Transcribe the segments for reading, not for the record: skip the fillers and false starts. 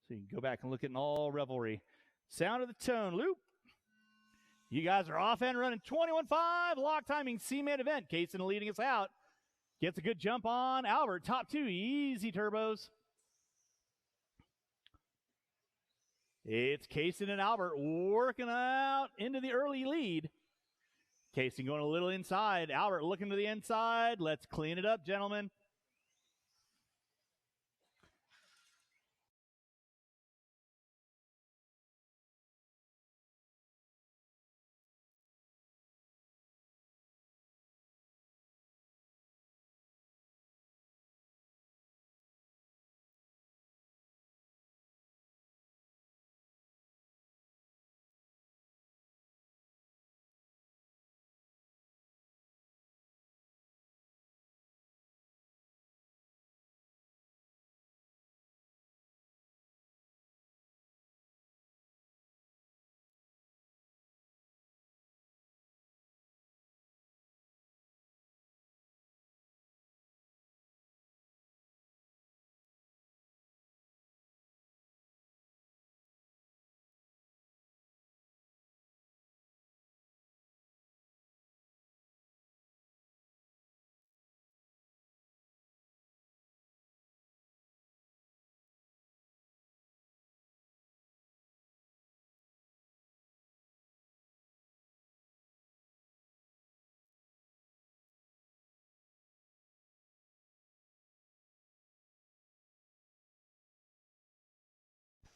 So you can go back and look at an all revelry. Sound of the tone loop. You guys are off and running 21-5. Lock timing C-man event. Kaysen leading us out. Gets a good jump on Albert. Top two. Easy turbos. It's Kaysen and Albert working out into the early lead. Kaysen going a little inside. Albert looking to the inside. Let's clean it up, gentlemen.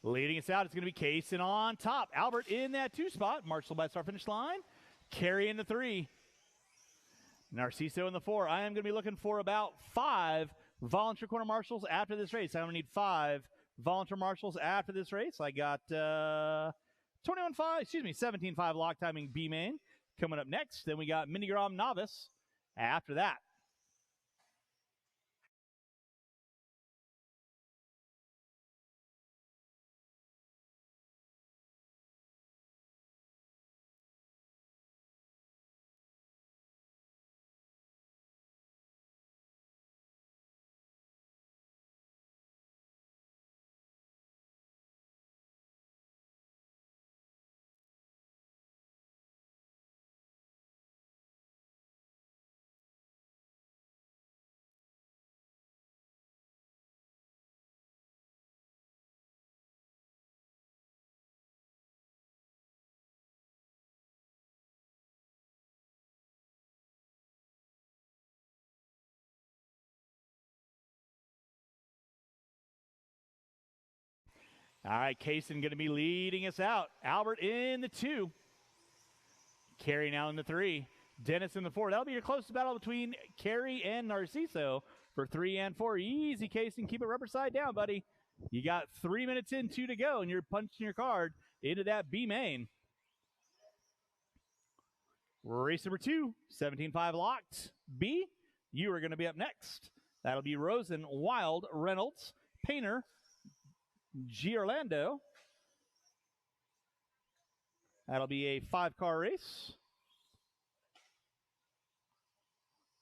Leading us out, it's going to be Kaysen on top. Albert in that two spot. Marshall by start finish line. Carry in the three. Narciso in the four. I am going to be looking for about 5 volunteer quarter marshals after this race. I'm going to need 5 volunteer marshals after this race. I got 17.5 lock timing B main coming up next. Then we got Minigram novice after that. All right, Kaysen going to be leading us out. Albert in the 2. Carey now in the 3. Dennis in the 4. That'll be your closest battle between Carey and Narciso for 3 and 4. Easy, Kaysen. Keep it rubber side down, buddy. You got 3 minutes in, 2 to go, and you're punching your card into that B main. Race number 2, 17.5 locked. B, you are going to be up next. That'll be Rosen, Wild, Reynolds, Painter, Giorlando. That'll be a 5-car race.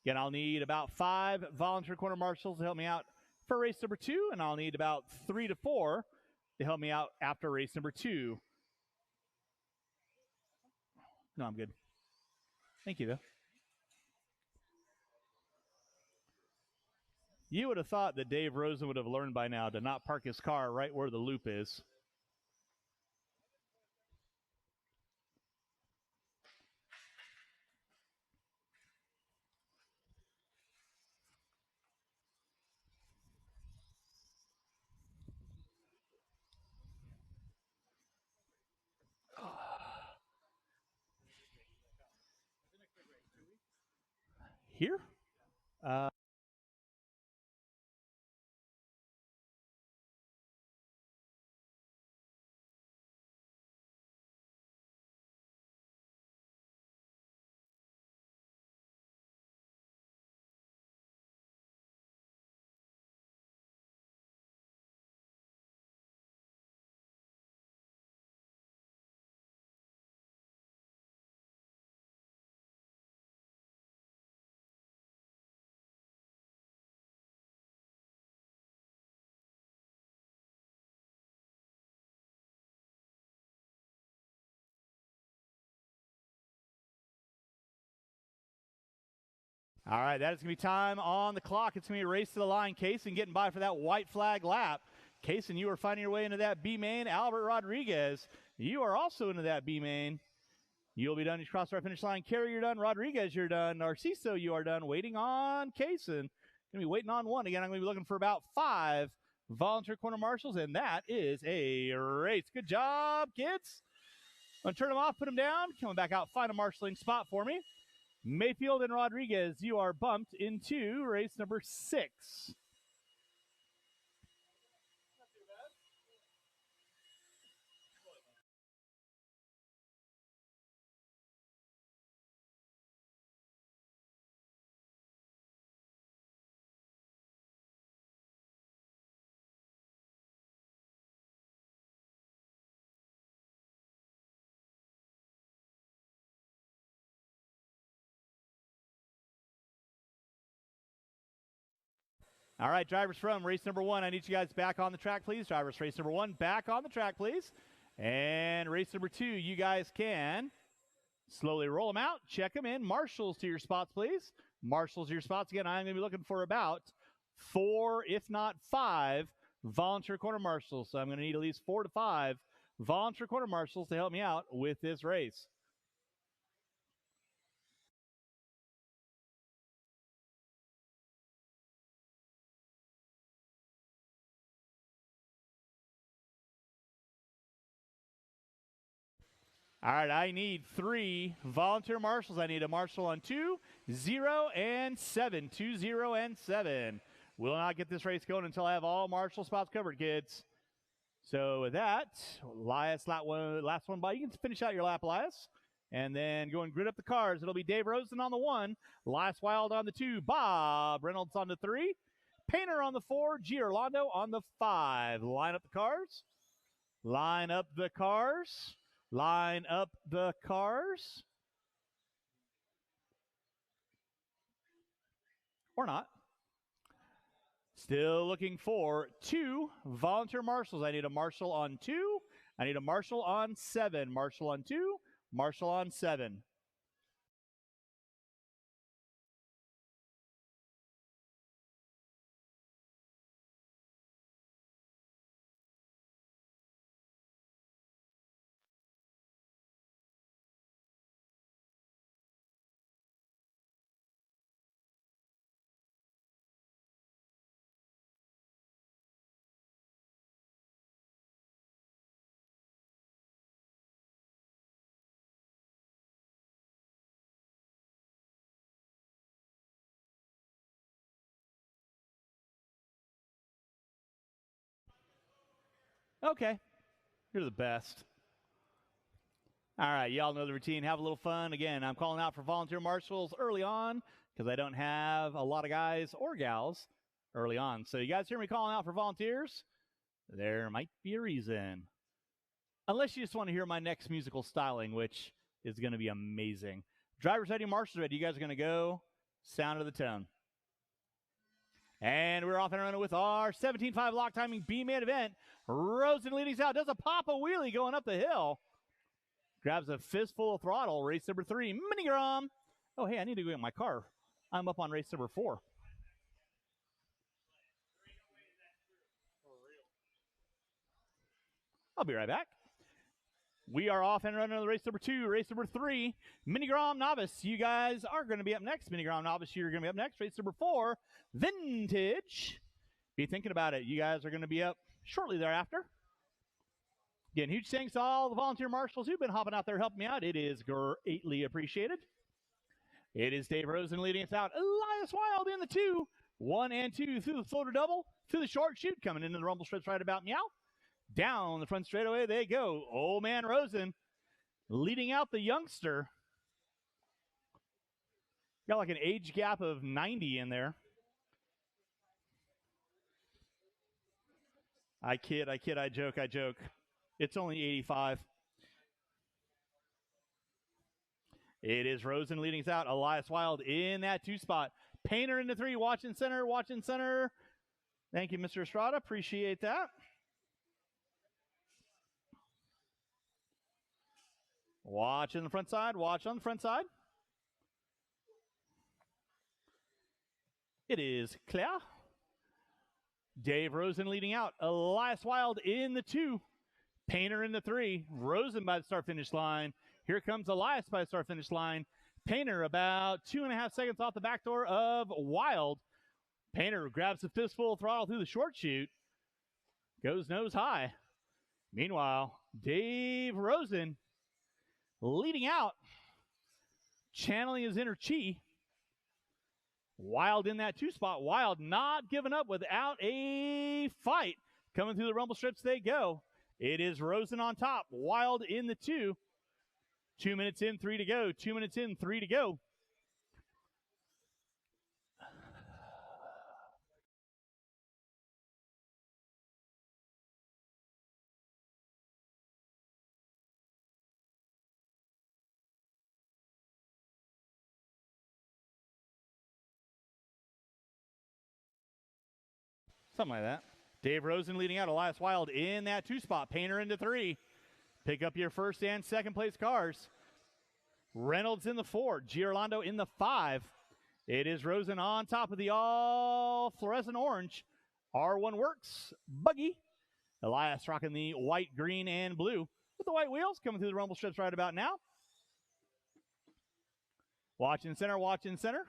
Again, I'll need about 5 volunteer quarter marshals to help me out for race number 2, and I'll need about 3 to 4 to help me out after race number 2. No, I'm good. Thank you, though. You would have thought that Dave Rosen would have learned by now to not park his car right where the loop is. Here? All right, that is going to be time on the clock. It's going to be a race to the line. Kaysen getting by for that white flag lap. Kaysen, you are finding your way into that B main. Albert Rodriguez, you are also into that B main. You'll be done. You cross our finish line. Carey, you're done. Rodriguez, you're done. Narciso, you are done. Waiting on Kaysen. Going to be waiting on one. Again, I'm going to be looking for about 5 volunteer corner marshals, and that is a race. Good job, kids. I'm going to turn them off, put them down. Coming back out, find a marshaling spot for me. Mayfield and Rodriguez, you are bumped into race number 6. All right, drivers from race number 1, I need you guys back on the track, please. Drivers, race number 1, back on the track, please. And race number 2, you guys can slowly roll them out, check them in. Marshals to your spots, please. Marshals to your spots. Again, I'm going to be looking for about 4, if not 5, volunteer corner marshals. So I'm going to need at least 4 to 5 volunteer corner marshals to help me out with this race. All right, I need 3 volunteer marshals. I need a marshal on 2, 0, and 7. 2, 0, and 7. Will not get this race going until I have all marshal spots covered, kids. So with that, Elias, last one by. You can finish out your lap, Elias. And then go and grid up the cars. It'll be Dave Rosen on the 1, Elias Wild on the 2, Bob Reynolds on the 3, Painter on the 4, G. Orlando on the 5. Line up the cars. Line up the cars. Line up the cars. Or not. Still looking for 2 volunteer marshals. I need a marshal on 2. I need a marshal on 7. Marshal on 2. Marshal on 7. Okay. You're the best. All right, y'all know the routine. Have a little fun. Again, I'm calling out for volunteer marshals early on because I don't have a lot of guys or gals early on. So you guys hear me calling out for volunteers? There might be a reason. Unless you just want to hear my next musical styling, which is going to be amazing. Drivers ready, marshals ready. You guys are going to go. Sound of the tone. And we're off and running with our 17.5 lock timing B-man event. Rosen leading us out. Does a pop-a wheelie going up the hill. Grabs a fistful of throttle. Race number 3, Minigram. Oh, hey, I need to go get my car. I'm up on race number 4. I'll be right back. We are off and running on race number 2, race number 3, Minigram Novice. You guys are going to be up next. Minigram Novice, you're going to be up next. Race number 4, Vintage. Be thinking about it. You guys are going to be up shortly thereafter. Again, huge thanks to all the volunteer marshals who've been hopping out there helping me out. It is greatly appreciated. It is Dave Rosen leading us out. Elias Wild in the 2, 1 and 2 through the floater double, through the short chute, coming into the rumble strips right about meow. Down the front straightaway they go. Old man Rosen leading out the youngster. Got like an age gap of 90 in there. I kid, I joke. It's only 85. It is Rosen leading us out. Elias Wild in that 2 spot. Painter in the 3, watching center. Thank you, Mr. Estrada. Appreciate that. Watch on the front side. It is clear. Dave Rosen leading out. Elias Wild in the 2. Painter in the 3. Rosen by the start-finish line. Here comes Elias by the start-finish line. Painter about 2.5 seconds off the back door of Wild. Painter grabs the fistful throttle through the short chute. Goes nose high. Meanwhile, Dave Rosen leading out. Channeling his inner chi. Wild in that 2 spot. Wild not giving up without a fight. Coming through the rumble strips they go. It is Rosen on top. Wild in the 2. 2 minutes in, 3 to go. 2 minutes in, 3 to go. Something like that. Dave Rosen leading out. Elias Wild in that 2 spot. Painter into 3. Pick up your first and second place cars. Reynolds in the 4. Girolando in the 5. It is Rosen on top of the all fluorescent orange. R1 Works buggy. Elias rocking the white, green, and blue with the white wheels coming through the rumble strips right about now. Watching center, watching center.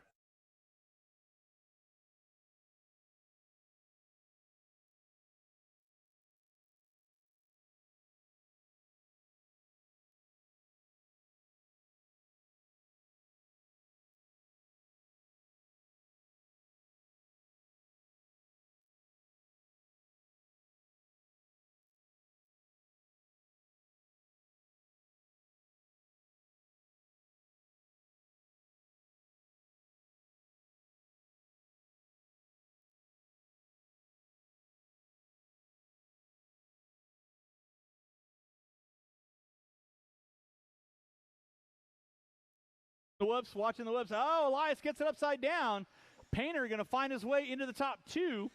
The whoops, watching the whoops. Oh, Elias gets it upside down. Painter going to find his way into the top 2.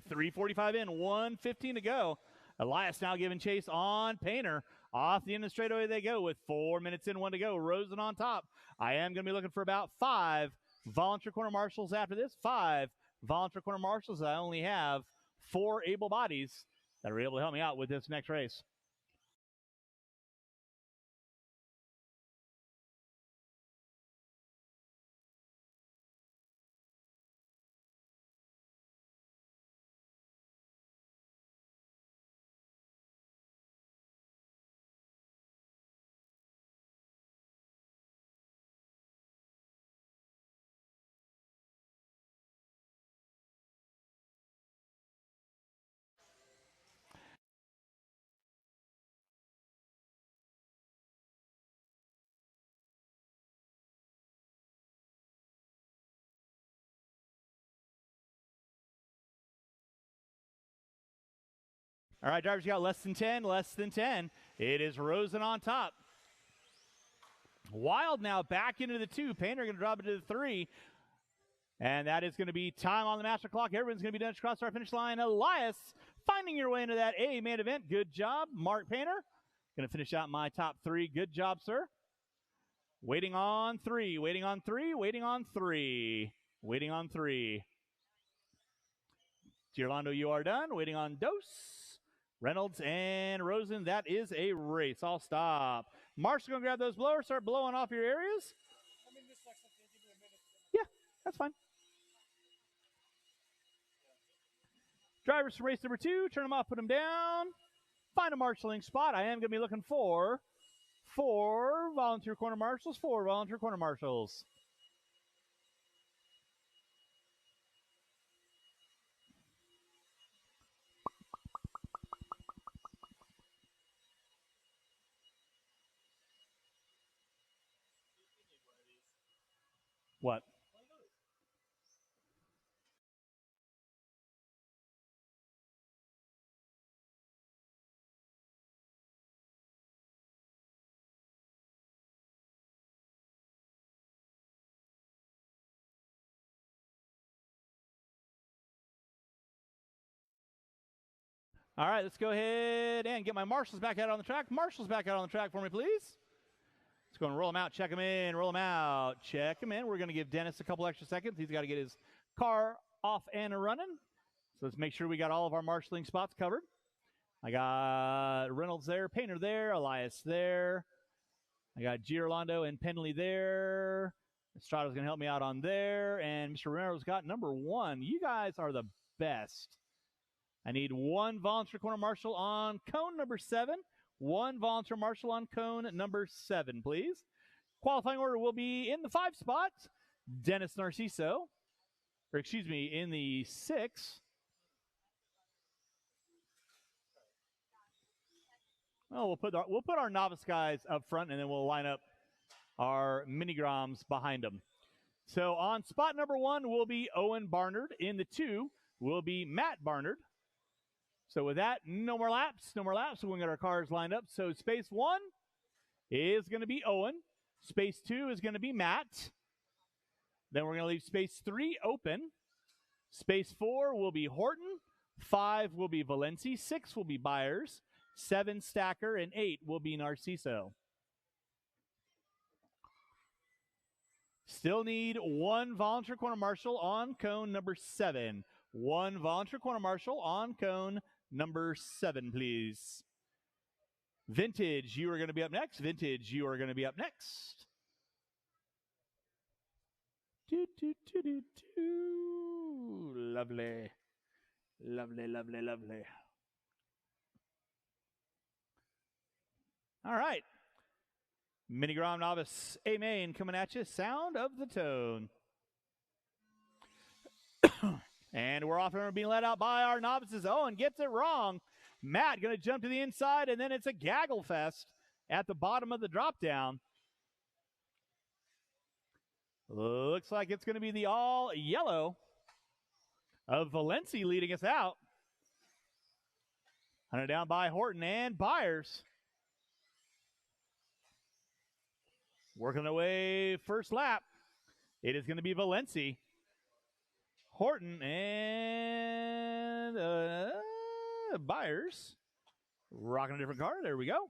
3:45 in, 1:15 to go. Elias now giving chase on Painter. Off the end of the straightaway they go with 4 minutes in, 1 to go. Rosen on top. I am going to be looking for about 5 volunteer corner marshals after this. 5 volunteer corner marshals. I only have 4 able bodies that are able to help me out with this next race. All right, drivers, you got less than 10, less than 10. It is Rosen on top. Wild now back into the 2. Painter going to drop it to the 3. And that is going to be time on the master clock. Everyone's going to be done across our finish line. Elias finding your way into that A main event. Good job, Mark Painter. Going to finish out my top 3. Good job, sir. Waiting on 3, waiting on 3, waiting on 3, waiting on 3. Girolando, you are done. Waiting on Dose. Reynolds and Rosen, that is a race. I'll stop. Mark's going to grab those blowers, start blowing off your areas. Yeah, that's fine. Drivers for race number 2, turn them off, put them down. Find a marshalling spot. I am going to be looking for 4 volunteer corner marshals, 4 volunteer corner marshals. What? All right, let's go ahead and get my marshals back out on the track. Marshals back out on the track for me, please. Let's go and roll them out, check them in, roll them out, check them in. We're going to give Dennis a couple extra seconds. He's got to get his car off and running. So let's make sure we got all of our marshaling spots covered. I got Reynolds there, Painter there, Elias there. I got Girolando and Penley there. Estrada's going to help me out on there. And Mr. Romero's got number 1. You guys are the best. I need 1 volunteer corner marshal on cone number 7. 1 volunteer marshal on cone number 7, please. Qualifying order will be in the 5 spot, Dennis Narciso. Or excuse me, in the 6. Well, we'll put our novice guys up front, and then we'll line up our minigrams behind them. So on spot number 1 will be Owen Barnard. In the 2 will be Matt Barnard. So with that, no more laps. No more laps. So we're going to get our cars lined up. So space 1 is going to be Owen. Space 2 is going to be Matt. Then we're going to leave space 3 open. Space 4 will be Horton. 5 will be Valenci. 6 will be Byers. 7 Stacker, and 8 will be Narciso. Still need 1 volunteer corner marshal on cone number 7. 1 volunteer corner marshal on cone number 7, please. Vintage, you are going to be up next. Vintage, you are going to be up next. Lovely. Lovely, lovely, lovely. All right. Minigram novice A main coming at you. Sound of the tone. And we're off and being let out by our novices. Owen gets it wrong. Matt going to jump to the inside, and then it's a gaggle fest at the bottom of the drop down. Looks like it's going to be the all yellow of Valenci leading us out. Hunted down by Horton and Byers. Working away first lap. It is going to be Valenci, Horton, and Byers. Rocking a different car. There we go.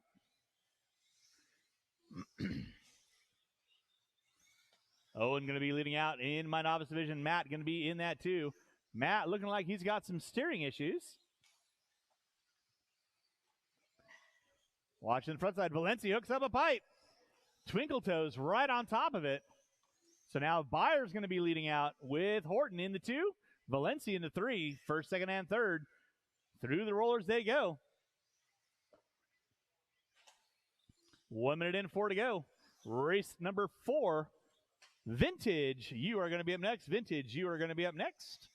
Owen going to be leading out in my novice division. Matt going to be in that too. Matt looking like he's got some steering issues. Watching the front side. Valenci hooks up a pipe. Twinkle Toes right on top of it. So now Byers going to be leading out with Horton in the 2, Valenci in the 3, first, second, and third. Through the rollers they go. 1 minute and 4 to go. Race number 4. Vintage, you are going to be up next. Vintage, you are going to be up next.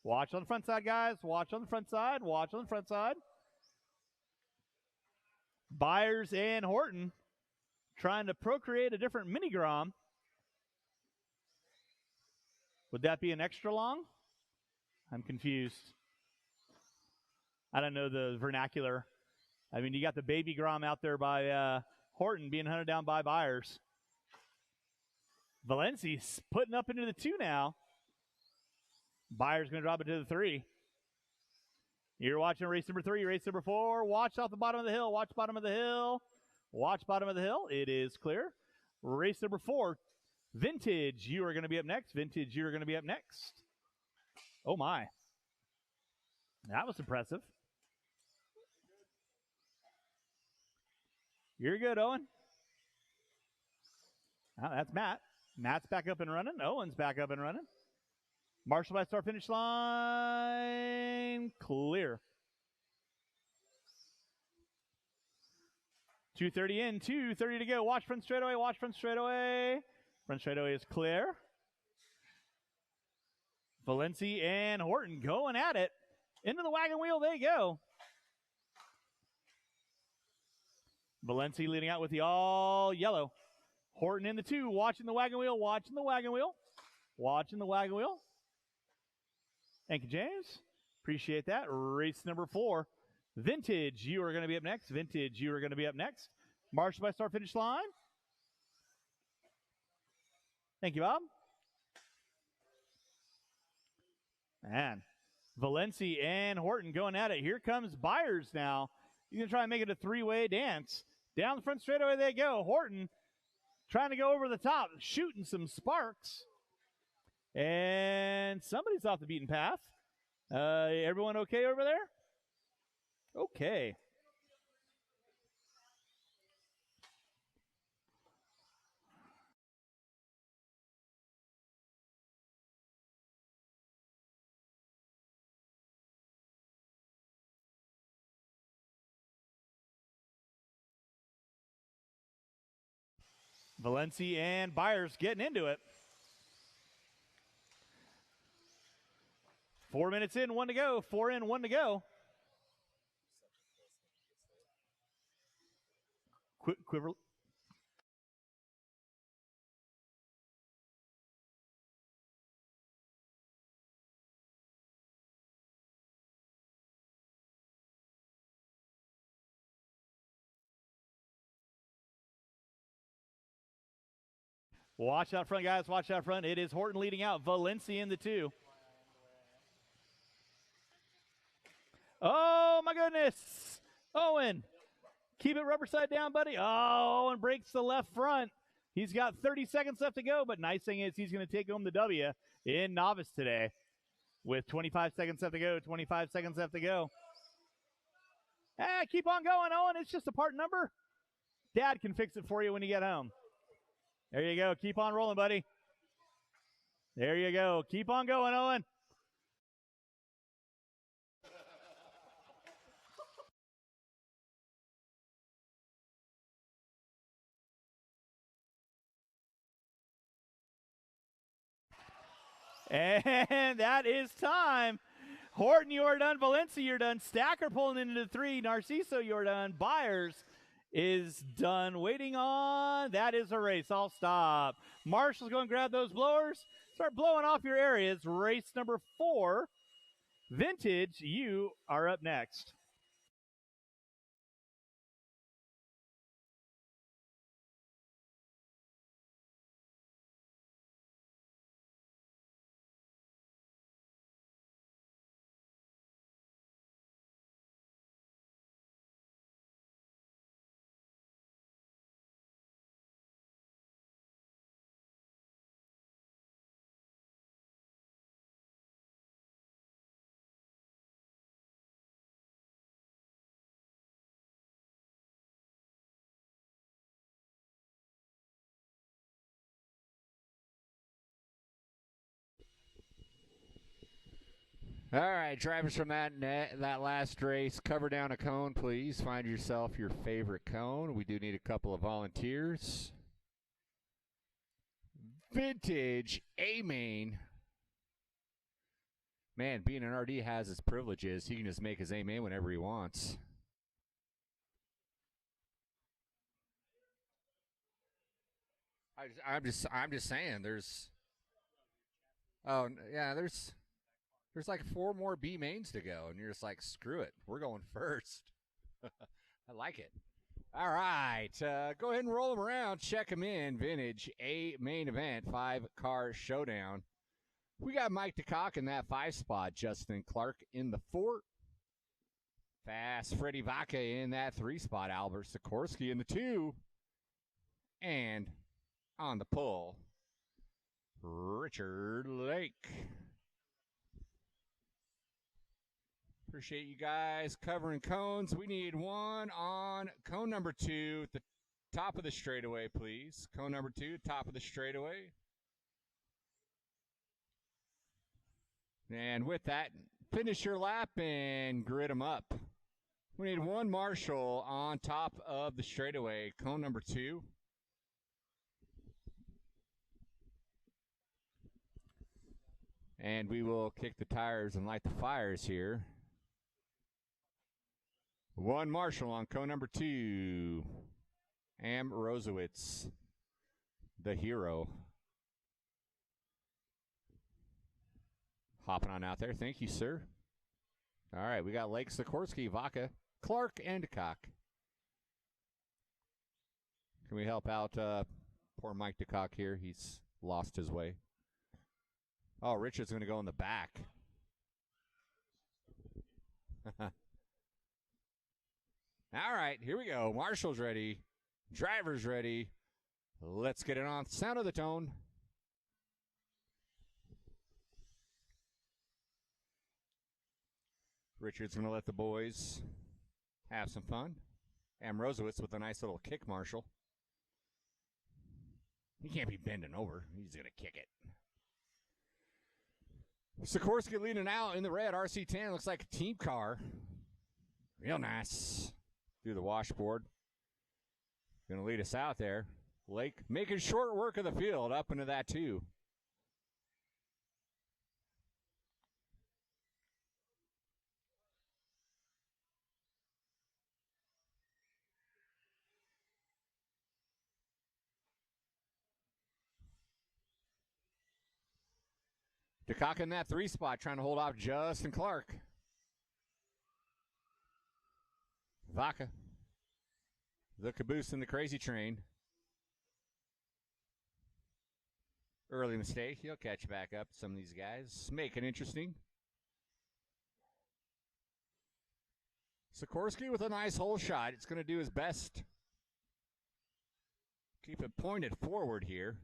Watch on the front side, guys. Watch on the front side. Watch on the front side. Byers and Horton trying to procreate a different minigram. Would that be an extra long? I'm confused. I don't know the vernacular. I mean, you got the baby gram out there by Horton being hunted down by Byers. Valenci's putting up into the 2 now. Byers going to drop it to the 3. You're watching race number 3, race number 4. Watch off the bottom of the hill. Watch bottom of the hill. Watch bottom of the hill. It is clear. Race number 4. Vintage, you are going to be up next. Vintage, you are going to be up next. Oh, my. That was impressive. You're good, Owen. Oh, that's Matt. Matt's back up and running. Owen's back up and running. Marshall by start finish line. Clear. 2:30 in, 2:30 to go. Watch front straightaway, watch front straightaway. Front straightaway is clear. Valenci and Horton going at it. Into the wagon wheel they go. Valenci leading out with the all yellow. Horton in the 2, watching the wagon wheel, watching the wagon wheel. Watching the wagon wheel. Thank you, James. Appreciate that. Race number 4. Vintage, you are going to be up next. Vintage, you are going to be up next. Marshall by start finish line. Thank you, Bob. Man, Valenci and Horton going at it. Here comes Byers now. He's going to try and make it a 3-way dance. Down the front straightaway they go. Horton trying to go over the top, shooting some sparks. And somebody's off the beaten path. Everyone okay over there? Okay. Valencia and Byers getting into it. 4 minutes in, 1 to go. 4 in, 1 to go. Quiver. Watch out front, guys. Watch out front. It is Horton leading out. Valencia in the 2. Oh, my goodness. Owen. Keep it rubber side down, buddy. Oh, and breaks the left front. He's got 30 seconds left to go, but nice thing is he's going to take home the W in novice today with 25 seconds left to go. 25 seconds left to go. Keep on going, Owen. It's just a part number. Dad can fix it for you when you get home. There you go. Keep on rolling, buddy. There you go. Keep on going, Owen. And that is time. Horton, you are done. Valencia, you're done. Stacker pulling into the 3. Narciso, you're done. Byers is done. Waiting on. That is a race. I'll stop. Marshall's going to grab those blowers. Start blowing off your areas. Race number 4. Vintage, you are up next. All right, drivers from that last race, cover down a cone, please. Find yourself your favorite cone. We do need a couple of volunteers. Vintage A-Main. Man, being an RD has its privileges. He can just make his A-Main whenever he wants. I'm just saying. There's like 4 more B mains to go, and you're just like, screw it, we're going first. I like it. All right, go ahead and roll them around, check them in. Vintage A main event 5-car showdown. We got Mike DeCock in that 5 spot. Justin Clark in the 4. Fast Freddie Vaca in that 3 spot. Albert Sikorsky in the 2. And on the pull, Richard Lake. Appreciate you guys covering cones. We need one on cone number 2 at the top of the straightaway, please. Cone number 2, top of the straightaway. And with that, finish your lap and grid them up. We need one Marshall on top of the straightaway, cone number 2. And we will kick the tires and light the fires here. One Marshall on cone number 2. Am Rosowitz, the hero. Hopping on out there. Thank you, sir. All right, we got Lake, Sikorsky, Vaca, Clark, and DeCock. Can we help out poor Mike DeCock here? He's lost his way. Oh, Richard's going to go in the back. All right, here we go. Marshall's ready. Driver's ready. Let's get it on. Sound of the tone. Richard's going to let the boys have some fun. Amrozowitz with a nice little kick, Marshall. He can't be bending over. He's going to kick it. Sikorsky leading out in the red. RC10 looks like a team car. Real nice. Through the washboard. Going to lead us out there. Lake making short work of the field up into that too. DeCock in that 3 spot, trying to hold off Justin Clark. Vaca, the caboose in the crazy train. Early mistake. He'll catch back up. Some of these guys make it interesting. Sikorsky with a nice hole shot. It's going to do his best. Keep it pointed forward here.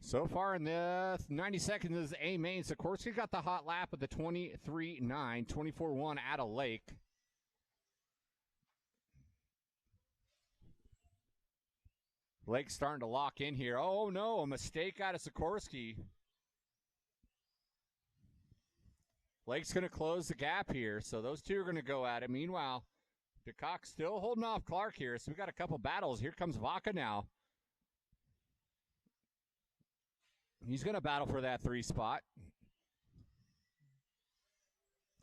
So far in the 90 seconds is A main. Sikorsky got the hot lap of the 23.9, 24.1 out of Lake. Lake's starting to lock in here. Oh, no, a mistake out of Sikorsky. Lake's going to close the gap here, so those two are going to go at it. Meanwhile, DeCock still holding off Clark here, so we got a couple battles. Here comes Vaca now. He's going to battle for that 3 spot.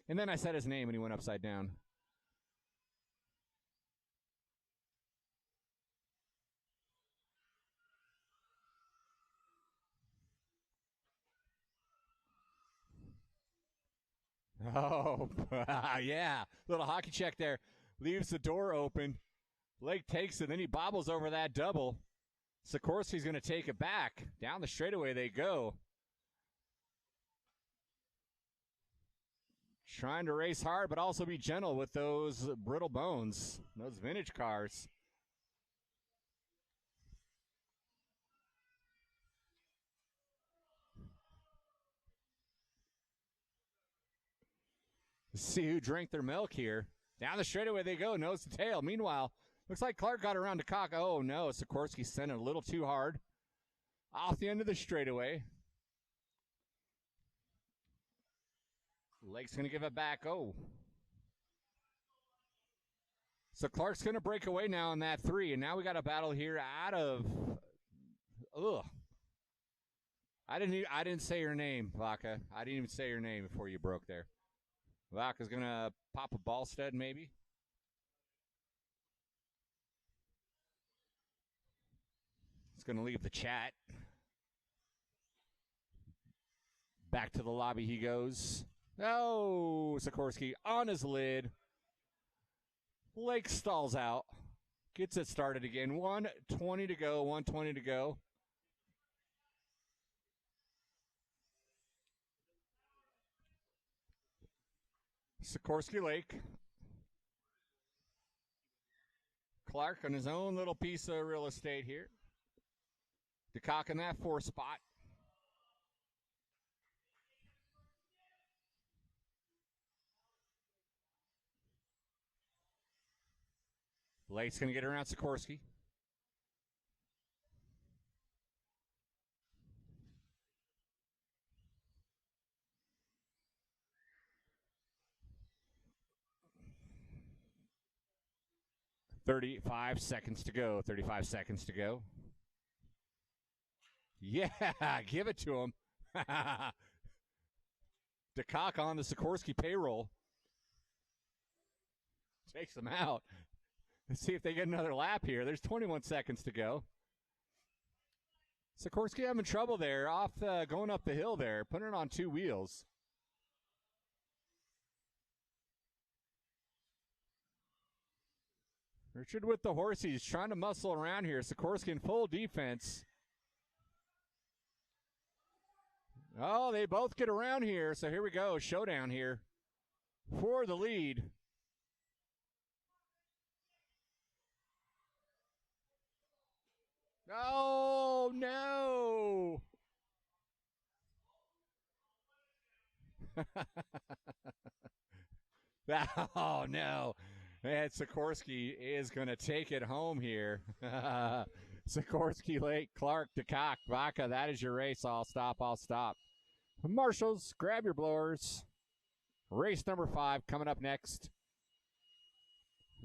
And then I said his name and he went upside down. Oh, yeah. Little hockey check there. Leaves the door open. Lake takes it, then he bobbles over that double. Sikorsky's going to take it back. Down the straightaway they go. Trying to race hard, but also be gentle with those brittle bones, those vintage cars. Let's see who drank their milk here. Down the straightaway they go, nose to tail. Meanwhile, looks like Clark got around to cock. Oh, no, Sikorsky sent it a little too hard. Off the end of the straightaway. Lake's going to give it back. Oh. So Clark's going to break away now in that 3, and now we got a battle here out of... Ugh. I didn't say your name, Vaca. I didn't even say your name before you broke there. Vaca's going to pop a ball stud, maybe. He's going to leave the chat. Back to the lobby he goes. Oh, Sikorsky on his lid. Lake stalls out. Gets it started again. 1:20 to go. 1:20 to go. Sikorsky Lake. Clark on his own little piece of real estate here. DeCock in that 4 spot. Lake's going to get around Sikorsky. $35 seconds to go. 35 seconds to go. Yeah, give it to him. DeCock on the Sikorsky payroll. Takes them out. Let's see if they get another lap here. There's 21 seconds to go. Sikorsky having trouble there, going up the hill there, putting it on 2 wheels. Richard with the horsies trying to muscle around here. Sikorsky in full defense. Oh, they both get around here. So here we go. Showdown here for the lead. Oh, no. Oh, no. And Sikorsky is going to take it home here. Sikorsky, Lake, Clark, DeCock, Vaca, that is your race. I'll stop. Marshals, grab your blowers. Race number 5 coming up next.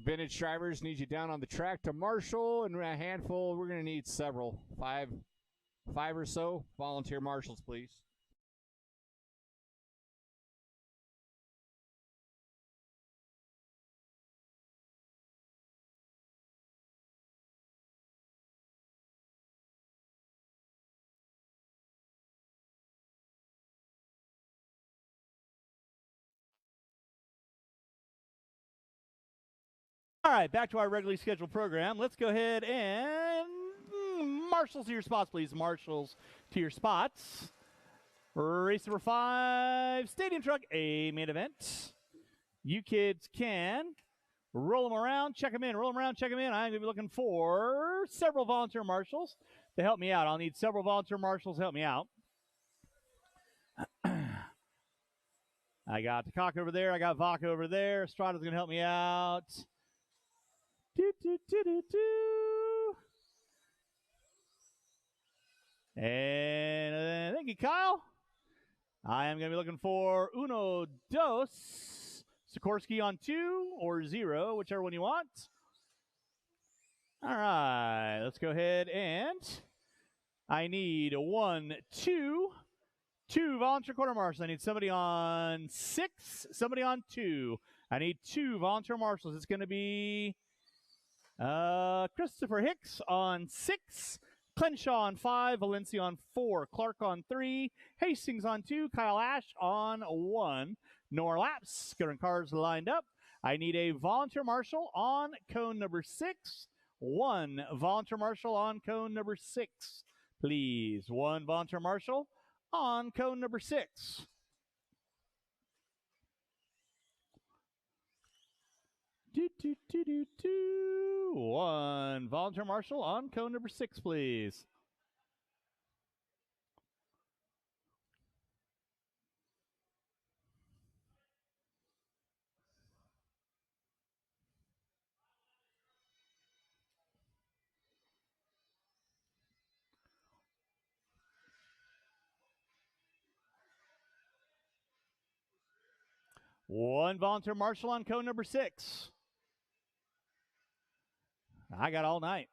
Vintage drivers, need you down on the track to marshal, and a handful, we're going to need several. Five or so volunteer marshals, please. All right, back to our regularly scheduled program. Let's go ahead and marshals to your spots, please. Marshals to your spots. Race number 5, Stadium Truck, a main event. You kids can roll them around, check them in, roll them around, check them in. I'm going to be looking for several volunteer marshals to help me out. I'll need several volunteer marshals to help me out. I got the cock over there. I got Vaca over there. Estrada's going to help me out. And thank you, Kyle. I am going to be looking for uno, dos. Sikorsky on 2 or 0, whichever one you want. All right, let's go ahead and I need 1, 2 volunteer quarter marshals. I need somebody on 6, somebody on 2. I need 2 volunteer marshals. It's going to be Christopher Hicks on 6, Clenshaw on 5, Valencia on 4, Clark on 3, Hastings on 2, Kyle Ash on 1. No more laps. Current cars lined up. I need a volunteer marshal on cone number 6. 1 volunteer marshal on cone number 6, please. 1 volunteer marshal on cone number 6. One volunteer marshal on cone number 6, please. One volunteer marshal on cone number 6. I got all night.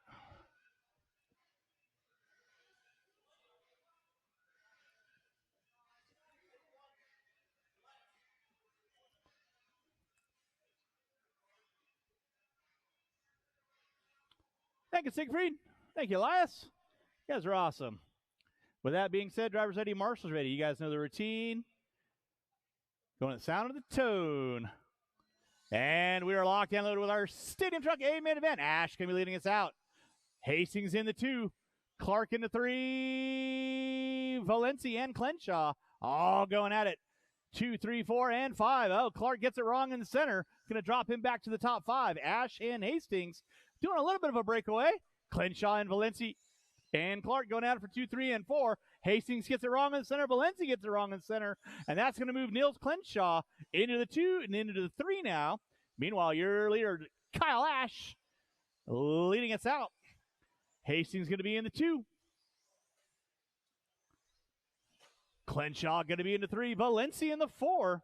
Thank you, Siegfried. Thank you, Elias. You guys are awesome. With that being said, drivers ready, marshals ready. You guys know the routine. Going to the sound of the tone. And we are locked and loaded with our Stadium Truck A main event. Ash going to be leading us out. Hastings in the 2. Clark in the 3. Valencia and Clenshaw all going at it. 2, 3, 4, and 5. Oh, Clark gets it wrong in the center. Going to drop him back to the top 5. Ash and Hastings doing a little bit of a breakaway. Clenshaw and Valencia and Clark going at it for 2, 3, and 4. Hastings gets it wrong in the center. Valencia gets it wrong in the center. And that's going to move Niels Clenshaw into the 2 and into the 3 now. Meanwhile, your leader, Kyle Ash, leading us out. Hastings going to be in the 2. Clenshaw going to be in the 3. Valencia in the 4.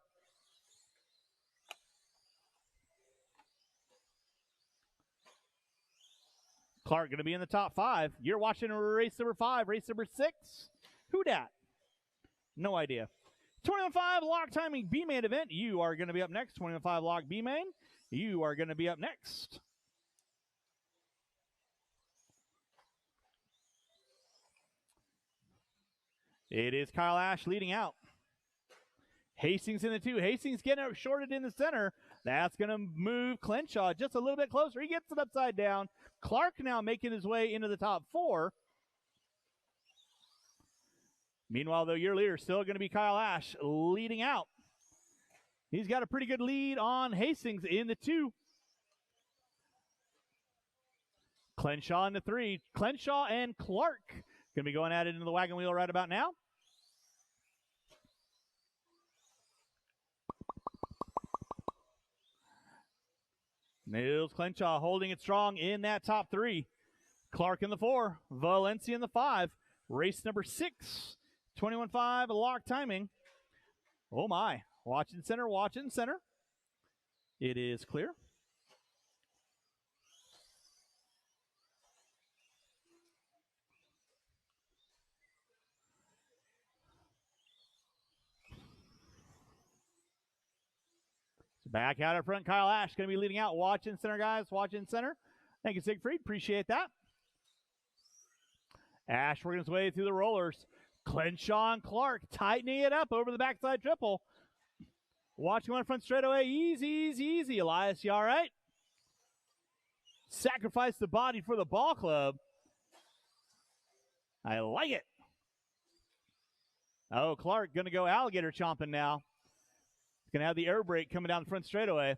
Clark going to be in the top 5. You're watching race number 5, race number 6. Who dat? No idea. 21.5 log timing B-main event. You are going to be up next. 21.5 log B-main. You are going to be up next. It is Kyle Ash leading out. Hastings in the 2. Hastings getting it shorted in the center. That's going to move Crenshaw just a little bit closer. He gets it upside down. Clark now making his way into the top 4. Meanwhile, though, your leader is still going to be Kyle Ash leading out. He's got a pretty good lead on Hastings in the 2. Crenshaw in the 3. Crenshaw and Clark going to be going at it into the wagon wheel right about now. Nils Crenshaw holding it strong in that top 3. Clark in the 4. Valencia in the 5. Race number 6. 21.5 lock timing. Oh my. Watching center, watching center. It is clear. Back out in front, Kyle Ash going to be leading out. Watching center, guys. Watching center. Thank you, Siegfried. Appreciate that. Ash working his way through the rollers. Crenshaw and Clark tightening it up over the backside triple. Watching on front straightaway. Easy, easy, easy. Elias, you all right? Sacrifice the body for the ball club. I like it. Oh, Clark going to go alligator chomping now. Going to have the air brake coming down the front straightaway.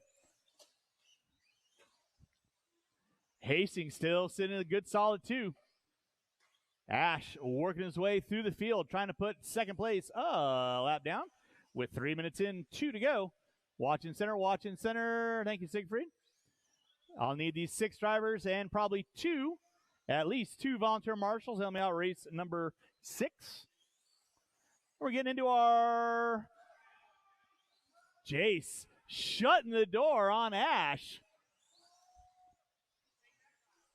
Hastings still sitting in a good solid 2. Ash working his way through the field, trying to put second place a lap down with 3 minutes in, 2 to go. Watching center, watching center. Thank you, Siegfried. I'll need these 6 drivers and probably 2, at least 2 volunteer marshals. Help me out, race number 6. We're getting into our Jace shutting the door on Ash.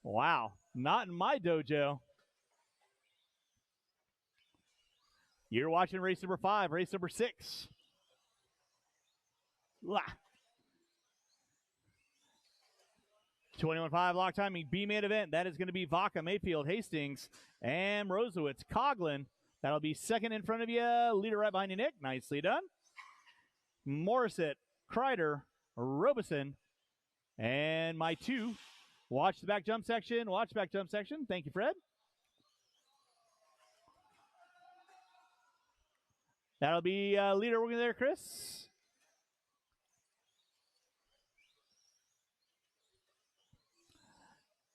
Wow, not in my dojo. You're watching race number 5, race number 6. 21.5 lock timing, B-main event. That is going to be Vaca, Mayfield, Hastings, and Rosewitz. Coughlin, that'll be second in front of you. Leader right behind you, Nick. Nicely done. Morissette, Kreider, Robeson, and my 2. Watch the back jump section. Watch the back jump section. Thank you, Fred. That'll be leader working there, Chris.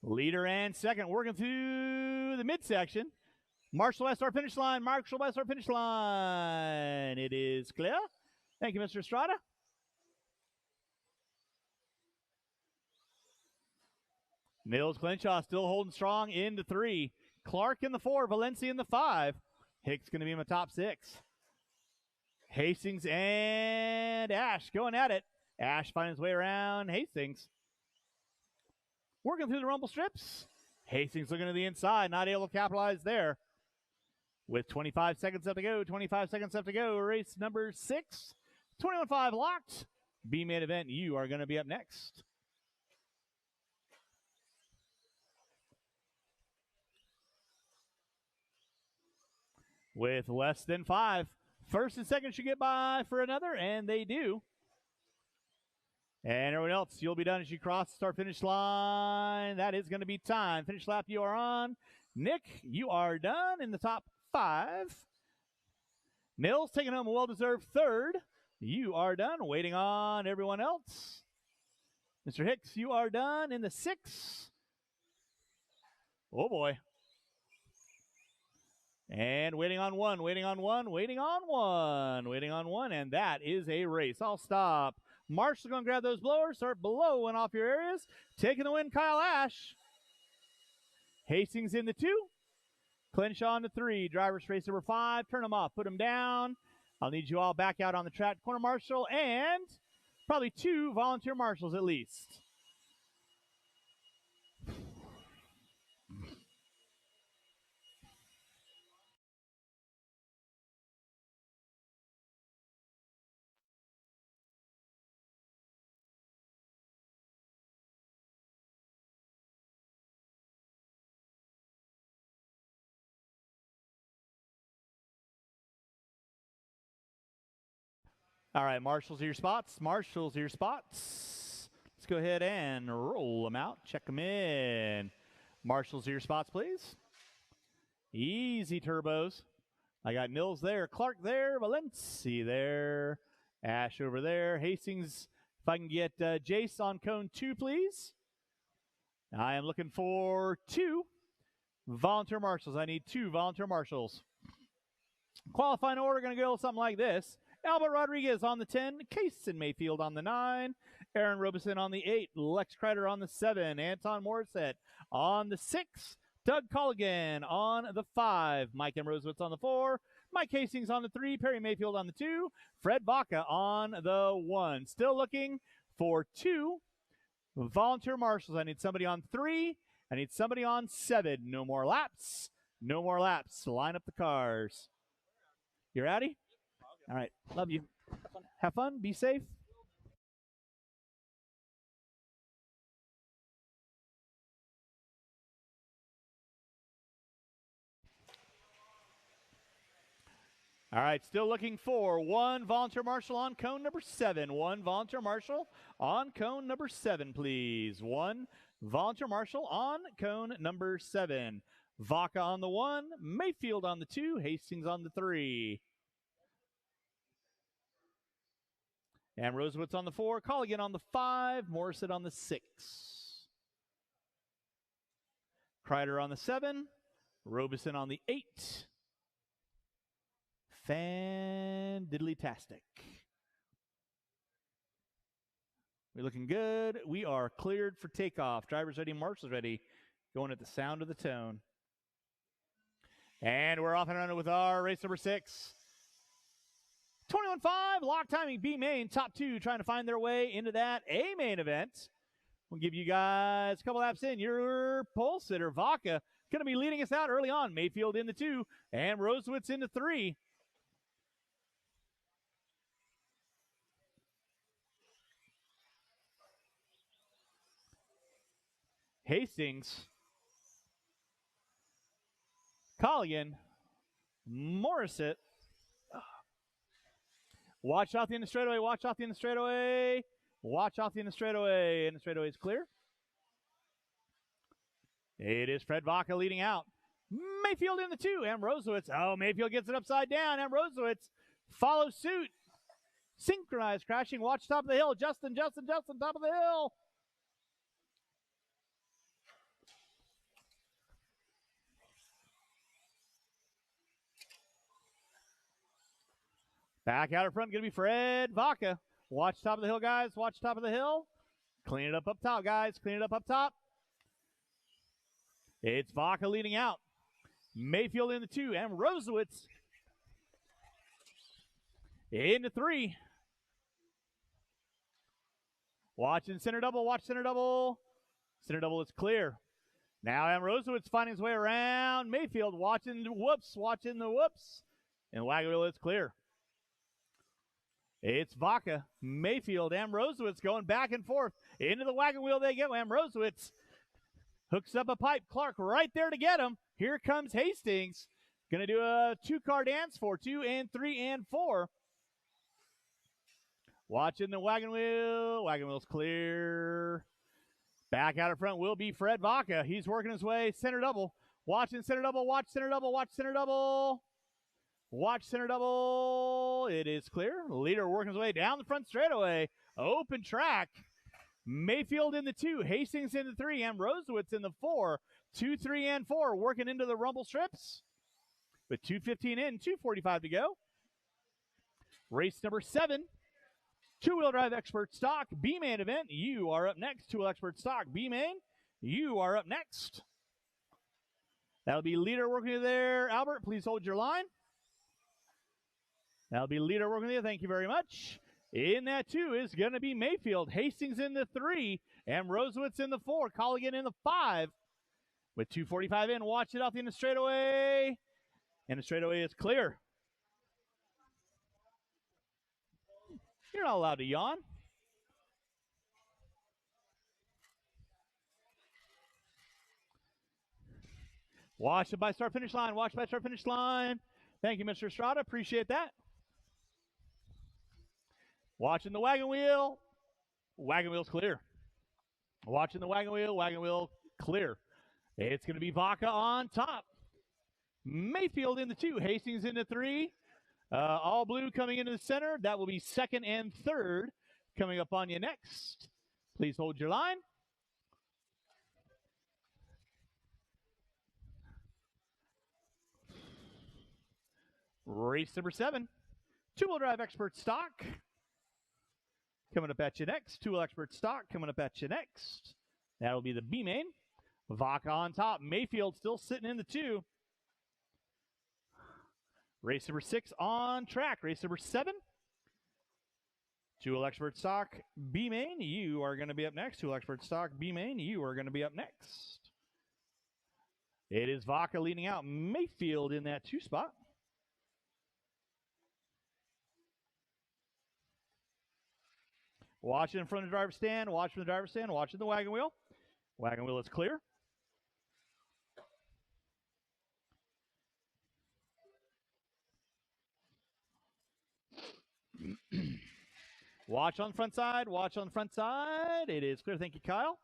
Leader and second working through the midsection. Marshall by start finish line. Marshall by start finish line. It is clear. Thank you, Mr. Estrada. Nils Crenshaw still holding strong into 3. Clark in the 4. Valencia in the 5. Hicks going to be in the top 6. Hastings and Ash going at it. Ash finds his way around Hastings. Working through the rumble strips. Hastings looking to the inside, not able to capitalize there. With 25 seconds left to go, 25 seconds left to go. Race number 6, 21.5 locked. B-main event, you are going to be up next. With less than 5. First and second should get by for another, and they do. And everyone else, you'll be done as you cross the start-finish line. That is going to be time. Finish lap you are on. Nick, you are done in the top 5. Nils taking home a well-deserved 3rd. You are done. Waiting on everyone else. Mr. Hicks, you are done in the 6th. Oh, boy. And waiting on 1, waiting on 1, waiting on 1, waiting on 1, and that is a race. I'll stop. Marshall's going to grab those blowers, start blowing off your areas. Taking the win, Kyle Ash. Hastings in the 2. Crenshaw in the 3. Drivers race number 5. Turn them off, put them down. I'll need you all back out on the track. Corner marshal and probably 2 volunteer marshals at least. All right, marshals are your spots. Marshals are your spots. Let's go ahead and roll them out. Check them in. Marshals are your spots, please. Easy turbos. I got Mills there, Clark there, Valencia there, Ash over there, Hastings. If I can get Jace on cone 2, please. I am looking for 2 volunteer marshals. I need 2 volunteer marshals. Qualifying order going to go something like this. Albert Rodriguez on the 10, Kason Mayfield on the 9, Aaron Robeson on the 8, Lex Kreider on the 7, Anton Morissette on the 6, Doug Colligan on the 5, Mike M. Rosewitz on the 4, Mike Hastings on the 3, Perry Mayfield on the 2, Fred Vaca on the 1. Still looking for 2 volunteer marshals. I need somebody on 3. I need somebody on 7. No more laps. No more laps. Line up the cars. You ready? All right. Love you. Have fun. Be safe. All right, still looking for 1 volunteer marshal on cone number 7. 1 volunteer marshal on cone number 7, please. 1 volunteer marshal on cone number 7. Vaca on the 1, Mayfield on the 2, Hastings on the 3. And Rosewitz on the 4, Colligan on the 5, Morissette on the 6. Kreider on the 7, Robeson on the 8. Fan-diddly-tastic. We're looking good. We are cleared for takeoff. Drivers ready, marshals ready. Going at the sound of the tone. And we're off and running with our race number 6. 21.5, lock timing, B main, top 2, trying to find their way into that A main event. We'll give you guys a couple laps in. Your pole sitter, Vaca, going to be leading us out early on. Mayfield in the 2, and Rosewitz in the 3. Hastings, Colligan, Morissette. Watch out the end of the straightaway. Watch out the end of the straightaway. Watch out the end of the straightaway. And the straightaway is clear. It is Fred Vaca leading out. Mayfield in the 2. And Rosewitz. Oh, Mayfield gets it upside down. And Rosewitz follows suit. Synchronized crashing. Watch top of the hill. Justin, top of the hill. Back out in front, going to be Fred Vaca. Watch top of the hill, guys. Watch top of the hill. Clean it up top, guys. Clean it up top. It's Vaca leading out. Mayfield in the 2, and Rosewitz in the 3. Watching center double. Watch center double. Center double is clear. Now, and Rosewitz finding his way around Mayfield. Watching the whoops. And wagon wheel is clear. It's Vaca, Mayfield, and Rosewitz going back and forth. Into the wagon wheel they go, and Rosewitz hooks up a pipe. Clark right there to get him. Here comes Hastings. Going to do a 2-car dance for 2 and 3 and 4. Watching the wagon wheel. Wagon wheel's clear. Back out in front will be Fred Vaca. He's working his way center double. Watching center double. Watch center double. Watch center double. Watch center double. It is clear. Leader working his way down the front straightaway. Open track. Mayfield in the 2. Hastings in the 3. And Rosewitz in the 4. 2, 3, and 4 working into the rumble strips. With 2:15 in, 2:45 to go. Race number 7. Two-wheel drive expert stock B-main event. You are up next. Two-wheel expert stock B-main. You are up next. That'll be leader working there. Albert, please hold your line. That'll be leader working there. Thank you very much. In that 2 is going to be Mayfield. Hastings in the 3. And Rosewitz in the 4. Colligan in the 5. With 2:45 in. Watch it off the end of straightaway. And the straightaway is clear. You're not allowed to yawn. Watch it by start finish line. Watch by start finish line. Thank you, Mr. Estrada. Appreciate that. Watching the wagon wheel. Wagon wheel's clear. Watching the wagon wheel clear. It's going to be Vaca on top. Mayfield in the 2. Hastings in the 3. All blue coming into the center. That will be second and third coming up on you next. Please hold your line. Race number 7. Two-wheel drive expert stock. Coming up at you next. Two-wheel expert stock coming up at you next. That'll be the B main. Vaca on top. Mayfield still sitting in the 2. Race number 6 on track. Race number 7. Two-wheel expert stock B main. You are going to be up next. Two-wheel expert stock B main. You are going to be up next. It is Vaca leading out. Mayfield in that 2 spot. Watching in front of the driver's stand, watching the driver's stand, watching the wagon wheel. Wagon wheel is clear. Watch on the front side, watch on the front side. It is clear. Thank you, Kyle.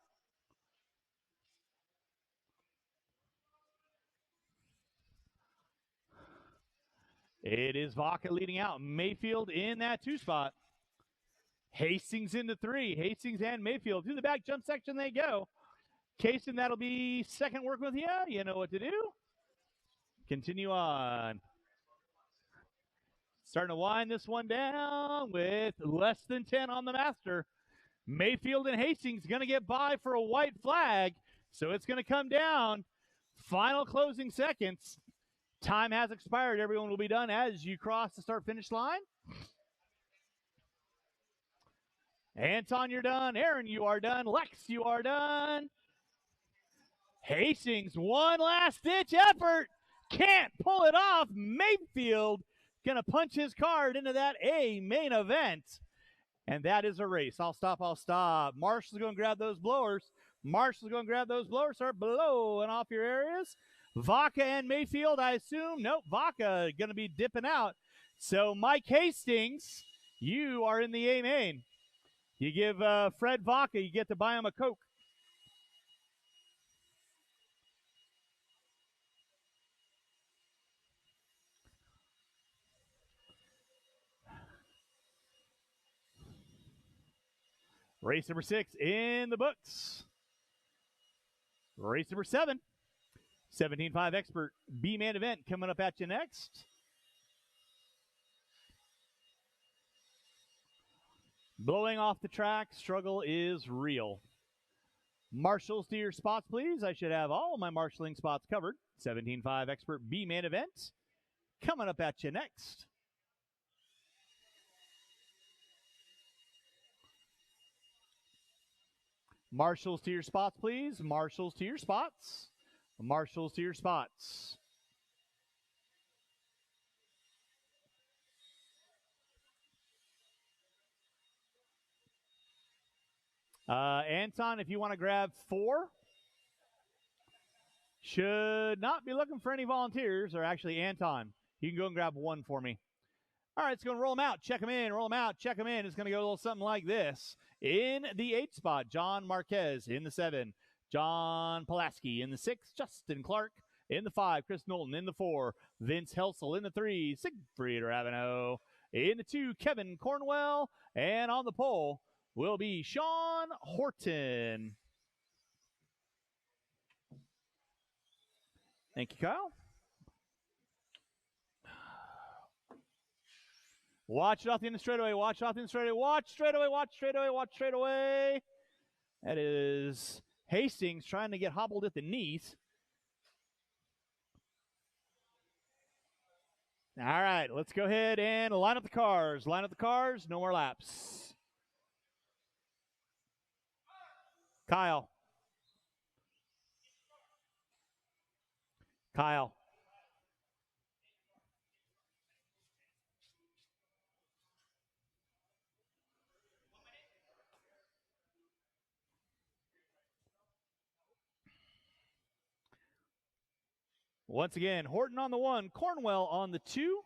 It is Vaca leading out. Mayfield in that 2 spot. Hastings in the 3. Hastings and Mayfield. Through the back jump section they go. Kaysen, that'll be second work with you. You know what to do. Continue on. Starting to wind this one down with less than 10 on the master. Mayfield and Hastings going to get by for a white flag. So it's going to come down. Final closing seconds. Time has expired. Everyone will be done as you cross the start-finish line. Anton, you're done. Aaron, you are done. Lex, you are done. Hastings, one last-ditch effort. Can't pull it off. Mayfield going to punch his card into that A main event. And that is a race. I'll stop. Marshall's going to grab those blowers. Start blowing off your areas. Vaca and Mayfield, I assume. Nope, Vaca going to be dipping out. So Mike Hastings, you are in the A main. You give Fred Vaca, you get to buy him a Coke. Race number 6 in the books. Race number 7. 17.5 expert B-man event coming up at you next. Blowing off the track, struggle is real. Marshals to your spots, please. I should have all my marshalling spots covered. 17.5 expert B-man event coming up at you next. Marshals to your spots, please. Marshals to your spots. Marshals to your spots. Anton, if you want to grab 4, should not be looking for any volunteers, or actually Anton, you can go and grab 1 for me. All right, it's going to roll them out, check them in, roll them out, check them in. It's going to go a little something like this. In the 8 spot, John Marquez. In the 7, John Pulaski. In the 6, Justin Clark. In the 5, Chris Knowlton. In the 4, Vince Helsel. In the 3, Siegfried Ravenau. In the 2, Kevin Cornwell. And on the pole will be Sean Horton. Thank you, Kyle. Watch it off the end of the straightaway. Watch off the end of the straightaway. Watch straightaway. Watch straightaway. Watch straightaway. That is Hastings trying to get hobbled at the knees. All right, let's go ahead and line up the cars. Line up the cars. No more laps. Kyle. Kyle. Once again, Horton on the 1, Cornwell on the 2,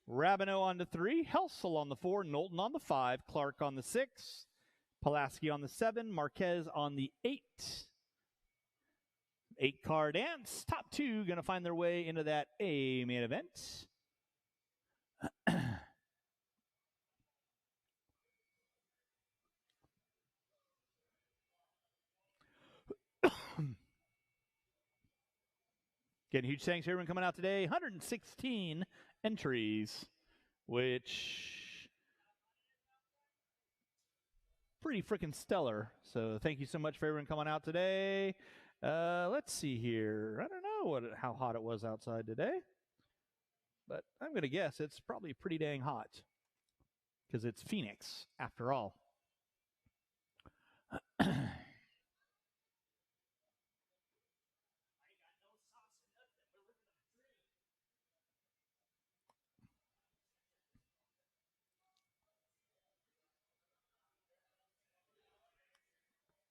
Rabineau on the 3, Helsel on the 4, Knowlton on the 5, Clark on the 6, Pulaski on the 7, Marquez on the 8. 8-car dance. Top 2 going to find their way into that A main event. Getting huge thanks to everyone coming out today. 116 entries, which pretty freaking stellar. So thank you so much for everyone coming out today. Let's see here. I don't know how hot it was outside today, but I'm going to guess it's probably pretty dang hot because it's Phoenix after all.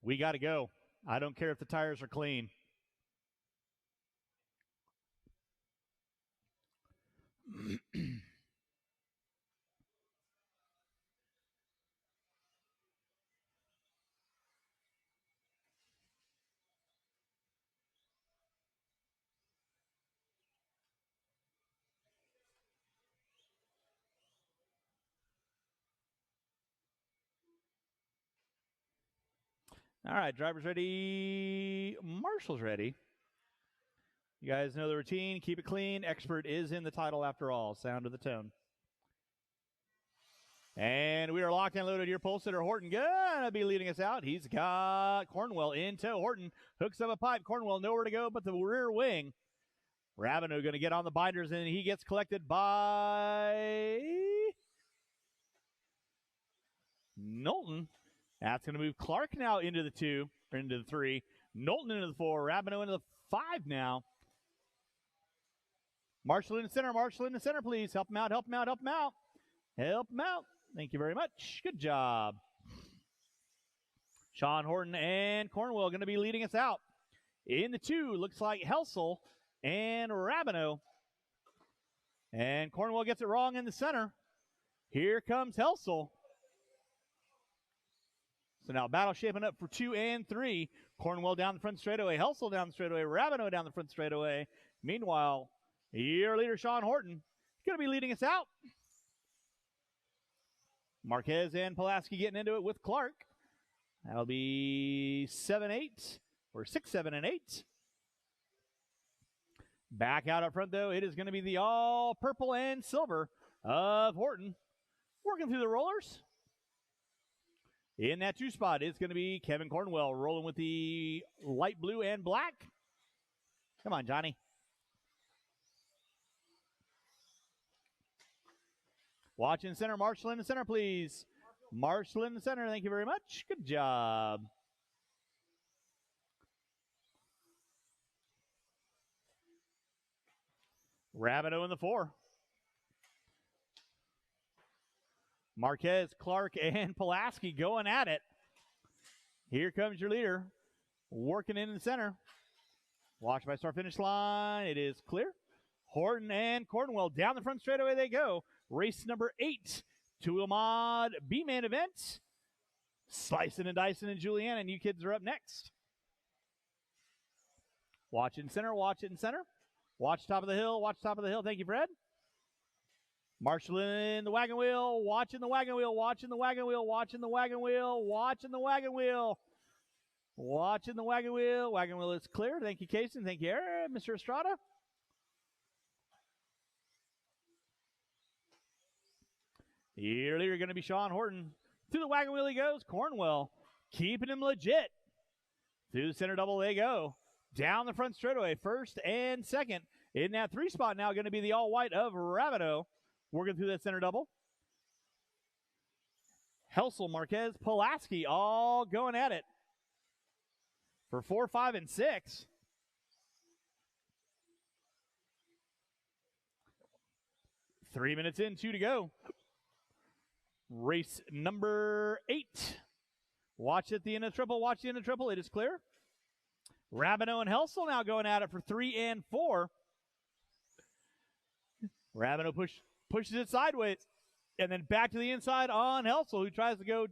We got to go. I don't care if the tires are clean. All right, driver's ready. Marshall's ready. You guys know the routine. Keep it clean. Expert is in the title after all. Sound of the tone. And we are locked and loaded here. Pole sitter Horton gonna be leading us out. He's got Cornwell in tow. Horton hooks up a pipe. Cornwell nowhere to go but the rear wing. Rabineau going to get on the binders, and he gets collected by Knowlton. That's going to move Clark now into the 2, or into the 3. Knowlton into the 4. Rabineau into the 5 now. Marshall in the center. Marshall in the center, please. Help him out, help him out, help him out. Help him out. Thank you very much. Good job. Sean Horton and Cornwell going to be leading us out. In the 2, looks like Helsel and Rabineau. And Cornwell gets it wrong in the center. Here comes Helsel. So now battle shaping up for 2 and 3. Cornwell down the front straightaway. Helsel down the straightaway. Rabineau down the front straightaway. Meanwhile, your leader, Sean Horton, is going to be leading us out. Marquez and Pulaski getting into it with Clark. That'll be 7-8 or 6-7-8. Back out up front, though, it is going to be the all purple and silver of Horton. Working through the rollers. In that 2 spot, it's going to be Kevin Cornwell rolling with the light blue and black. Come on, Johnny. Watch in center. Marshall in the center, please. Marshall in the center. Thank you very much. Good job. Rabineau in the 4. Marquez, Clark, and Pulaski going at it. Here comes your leader. Working in the center. Watch by start finish line. It is clear. Horton and Cornwell down the front straightaway they go. Race number 8. Two Mod B-Man event. Slicing and Dicing and Juliana, and you kids are up next. Watch in center. Watch in center. Watch top of the hill. Watch top of the hill. Thank you, Fred. Marshall in the wagon wheel. Watching the wagon wheel. Watching the wagon wheel. Watching the wagon wheel. Watching the wagon wheel. Watching the wagon wheel. Wagon wheel is clear. Thank you, Kason. Thank you, Mr. Estrada. Here leader going to be Sean Horton. Through the wagon wheel he goes. Cornwell keeping him legit. Through the center double they go. Down the front straightaway, first and second. In that 3 spot now going to be the all-white of Rabineau. Working through that center double. Helsel, Marquez, Pulaski all going at it. For 4, 5, and 6. Three minutes in, 2 to go. Race number 8. Watch at the end of the triple. Watch the end of the triple. It is clear. Rabineau and Helsel now going at it for 3 and 4. Rabineau pushes it sideways, and then back to the inside on Helsel, who tries to go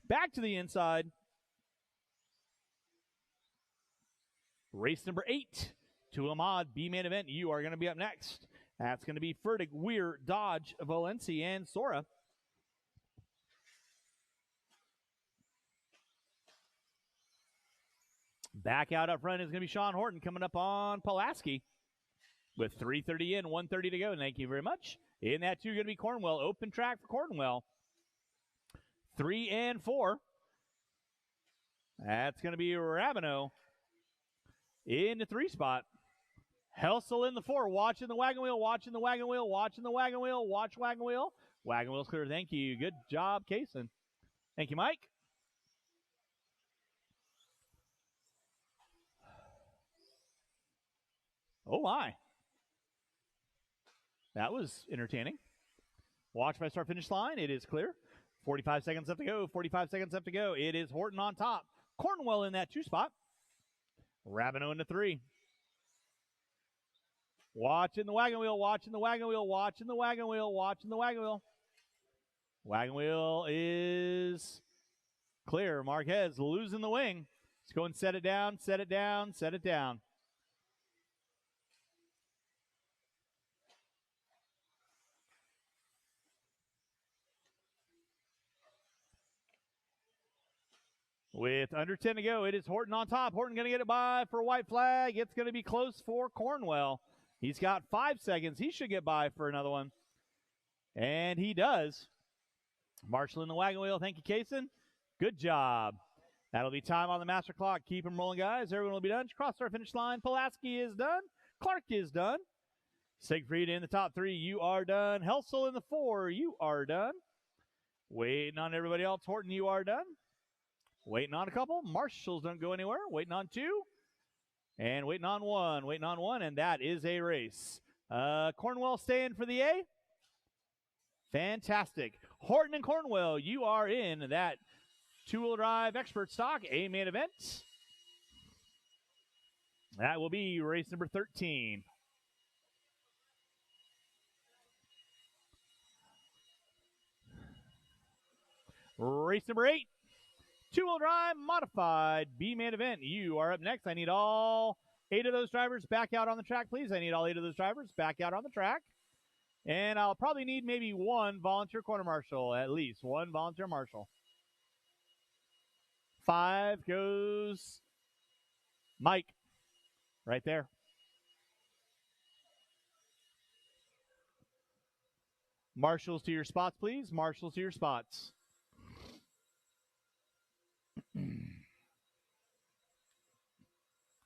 back to the inside. Race number 8 to Ahmad, B main event. You are going to be up next. That's going to be Fertig, Weir, Dodge, Valencia, and Sora. Back out up front is going to be Sean Horton coming up on Pulaski with 3:30 in, 1:30 to go. Thank you very much. In that 2 going to be Cornwell. Open track for Cornwell. 3 and 4. That's going to be Rabineau in the 3 spot. Helsel in the 4. Watching the wagon wheel, watching the wagon wheel, watching the wagon wheel, watch wagon wheel. Wagon wheel's clear. Thank you. Good job, Kaysen. Thank you, Mike. Oh, my. That was entertaining. Watch by start finish line. It is clear. 45 seconds left to go. 45 seconds left to go. It is Horton on top. Cornwell in that 2 spot. Rabineau in the 3. Watching the wagon wheel, watching the wagon wheel, watching the wagon wheel, watching the wagon wheel. Wagon wheel is clear. Marquez losing the wing. Let's go and set it down, set it down, set it down. With under 10 to go, it is Horton on top. Horton going to get it by for a white flag. It's going to be close for Cornwell. He's got 5 seconds. He should get by for another one. And he does. Marshall in the wagon wheel. Thank you, Kaysen. Good job. That'll be time on the master clock. Keep them rolling, guys. Everyone will be done. Cross our finish line. Pulaski is done. Clark is done. Siegfried in the top 3. You are done. Helsel in the 4. You are done. Waiting on everybody else. Horton, you are done. Waiting on a couple. Marshalls don't go anywhere. Waiting on 2. And waiting on 1. Waiting on 1. And that is a race. Cornwell staying for the A. Fantastic. Horton and Cornwell, you are in that 2-wheel drive expert stock A main event. That will be race number 13. Race number 8. 2-wheel drive modified B main event. You are up next. I need all 8 of those drivers back out on the track, please. I need all 8 of those drivers back out on the track. And I'll probably need maybe 1 volunteer quarter marshal, at least 1 volunteer marshal. 5 goes Mike, right there. Marshals to your spots, please. Marshals to your spots.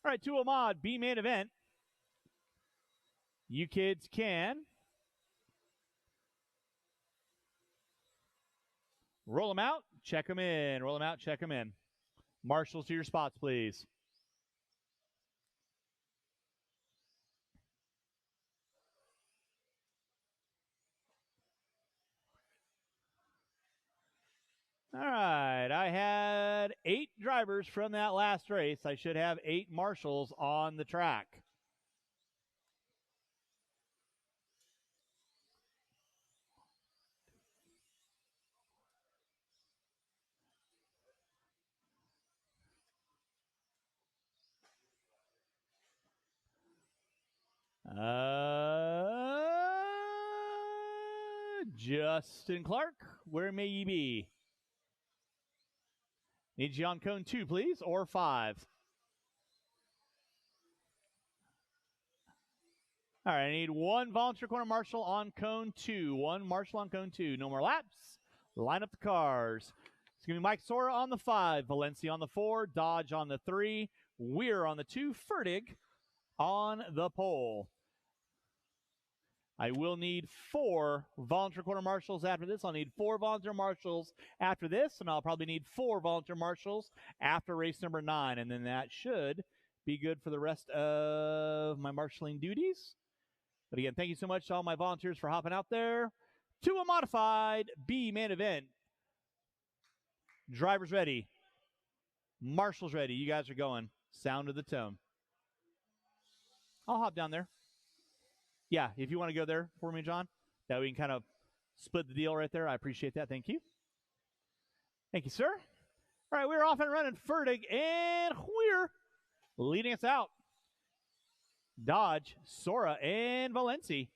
All right, to Ahmad, B main event. You kids can roll them out, check them in. Roll them out, check them in. Marshals to your spots, please. All right, I had 8 drivers from that last race. I should have 8 marshals on the track. Justin Clark, where may ye be? Need you on cone 2, please, or 5. All right, I need 1 volunteer corner marshal on cone 2. 1 marshal on cone 2. No more laps. Line up the cars. It's going to be Mike Sora on the 5, Valencia on the 4, Dodge on the 3, Weir on the 2, Fertig on the pole. I will need 4 volunteer quarter marshals after this. I'll need 4 volunteer marshals after this, and I'll probably need 4 volunteer marshals after race number 9, and then that should be good for the rest of my marshaling duties. But again, thank you so much to all my volunteers for hopping out there. To a modified B main event. Drivers ready. Marshals ready. You guys are going. Sound of the tone. I'll hop down there. Yeah, if you want to go there for me, John, That we can kind of split the deal right there. I appreciate that. Thank you. Thank you, sir. All right, we're off and running. Fertig and Weir leading us out. Dodge, Sora, and Valenci.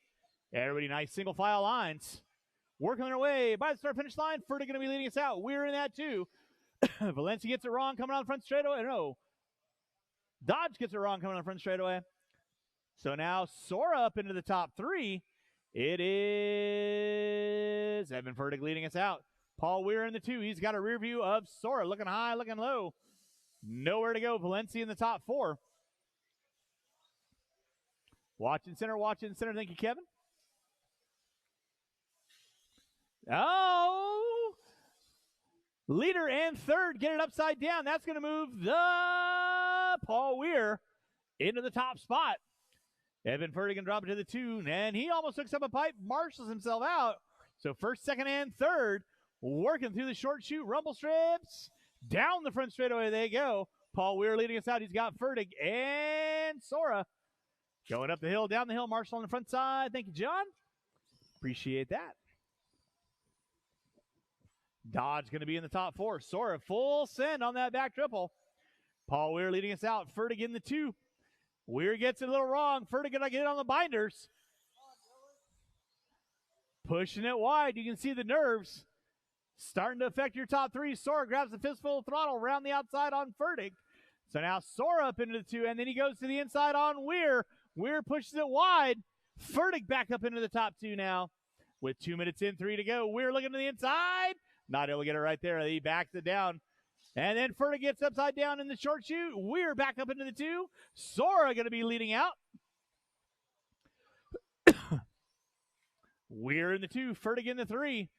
Everybody nice single file lines. Working their way by the start finish line. Fertig going to be leading us out. We're in that too. Valenci gets it wrong coming on the front straightaway. No. Dodge gets it wrong coming on the front straightaway. So now Sora up into the top 3. It is Evan Fertig leading us out. Paul Weir in the 2. He's got a rear view of Sora. Looking high, looking low. Nowhere to go. Valenci in the top 4. Watching center. Thank you, Kevin. Oh! Leader and third get it upside down. That's going to move the Paul Weir into the top spot. Evan Fertig can drop it to the 2, and he almost hooks up a pipe, marshals himself out. So first, second, and third, working through the short chute rumble strips. Down the front straightaway they go. Paul Weir leading us out. He's got Fertig and Sora going up the hill, down the hill. Marshall on the front side. Thank you, John. Appreciate that. Dodge going to be in the top 4. Sora full send on that back triple. Paul Weir leading us out. Fertig in the 2. Weir gets it a little wrong. Fertig going to get it on the binders. Pushing it wide. You can see the nerves starting to affect your top 3. Sora grabs the fistful of throttle around the outside on Fertig. So now Sora up into the 2, and then he goes to the inside on Weir. Weir pushes it wide. Fertig back up into the top 2 now. With 2 minutes in, 3 to go. Weir looking to the inside. Not able to get it right there. He backs it down. And then Fertig gets upside down in the short chute. Weir back up into the 2. Sora going to be leading out. Weir in the 2. Fertig in the 3.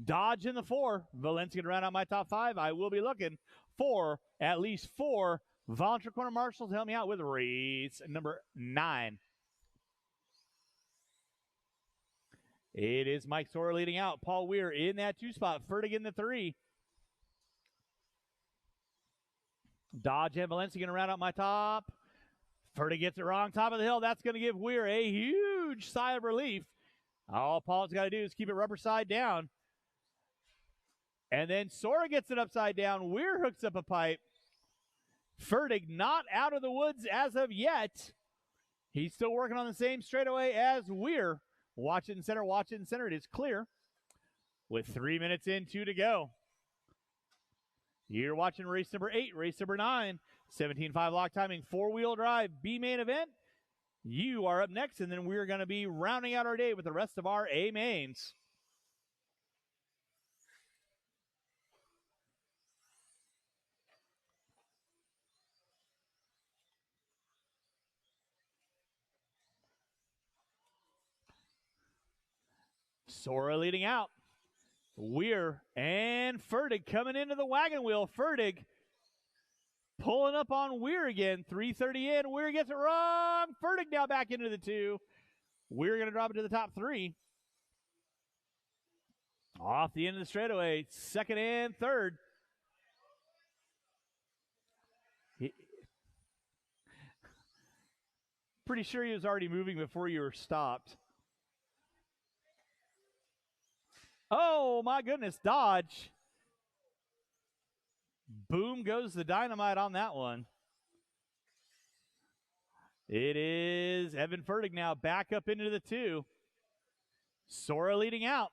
Dodge in the 4. Valenci going to round out my top 5. I will be looking for at least 4 volunteer corner marshals to help me out with race number 9. It is Mike Sora leading out. Paul Weir in that 2 spot. Fertig in the 3. Dodge and Valenci going to round out my top. Fertig gets it wrong. Top of the hill. That's going to give Weir a huge sigh of relief. All Paul's got to do is keep it rubber side down. And then Sora gets it upside down. Weir hooks up a pipe. Fertig not out of the woods as of yet. He's still working on the same straightaway as Weir. Watch it in center. It is clear. With 3 minutes in, 2 to go. You're watching race number 8, race number 9. 17.5 lock timing, 4-wheel drive, B main event. You are up next, and then we're going to be rounding out our day with the rest of our A mains. Sora leading out. Weir and Fertig coming into the wagon wheel. Fertig pulling up on Weir again. 3:30 in. Weir gets it wrong. Fertig now back into the 2. Weir going to drop it to the top 3. Off the end of the straightaway. Second and third. Pretty sure he was already moving before you were stopped. Oh, my goodness, Dodge. Boom goes the dynamite on that one. It is Evan Fertig now back up into the 2. Sora leading out.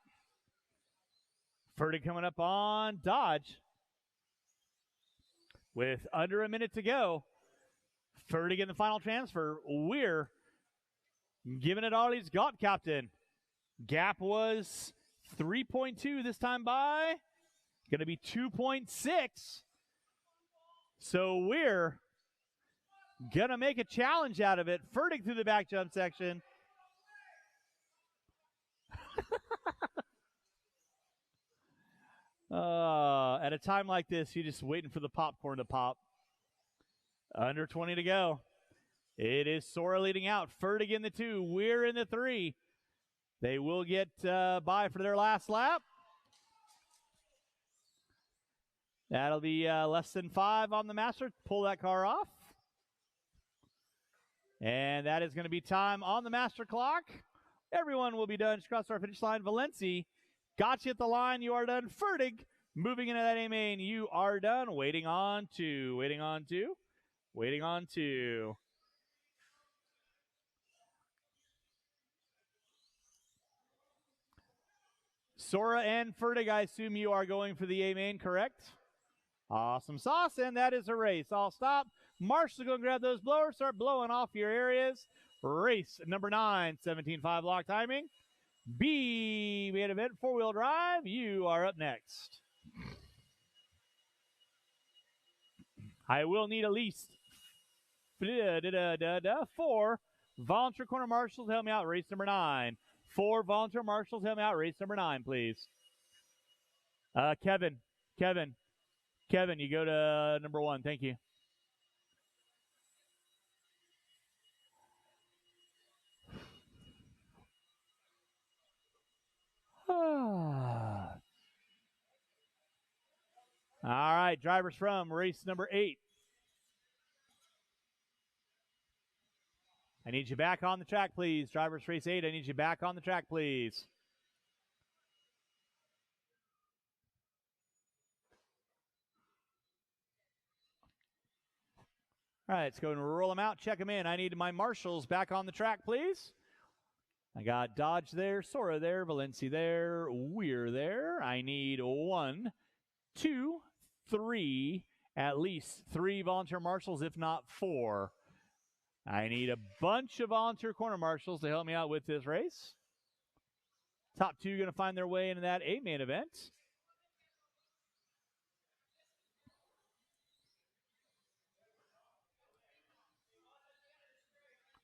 Fertig coming up on Dodge. With under a minute to go. Fertig in the final transfer. Weir giving it all he's got, Captain. Gap was 3.2 this time by. Going to be 2.6. So Weir going to make a challenge out of it. Fertig through the back jump section. At a time like this, you're just waiting for the popcorn to pop. Under 20 to go. It is Sora leading out. Fertig in the 2. Weir in the 3. They will get by for their last lap. That'll be less than 5 on the master. Pull that car off. And that is going to be time on the master clock Everyone will be done. Just cross our finish line. Valencia got you at the line. You are done. Fertig moving into that A main. You are done. Waiting on two. Waiting on two. Waiting on two. Sora and Fertig, I assume you are going for the A main, correct? Awesome sauce, and that is a race. I'll stop. Marshall, go and grab those blowers. Start blowing off your areas. Race number 9, 17.5 lock timing. B main event, 4-wheel drive. You are up next. I will need at least 4 volunteer corner marshals. Help me out. Race number 9. 4 volunteer marshals. Help me out. Race number 9, please. Kevin, you go to number 1. Thank you. All right, drivers from race number 8. I need you back on the track, please. Drivers race 8, I need you back on the track, please. All right, let's go and roll them out, check them in. I need my marshals back on the track, please. I got Dodge there, Sora there, Valencia there, Weir there. I need 1, 2, 3, at least 3 volunteer marshals, if not 4. I need a bunch of volunteer corner marshals to help me out with this race. Top 2 going to find their way into that A main event.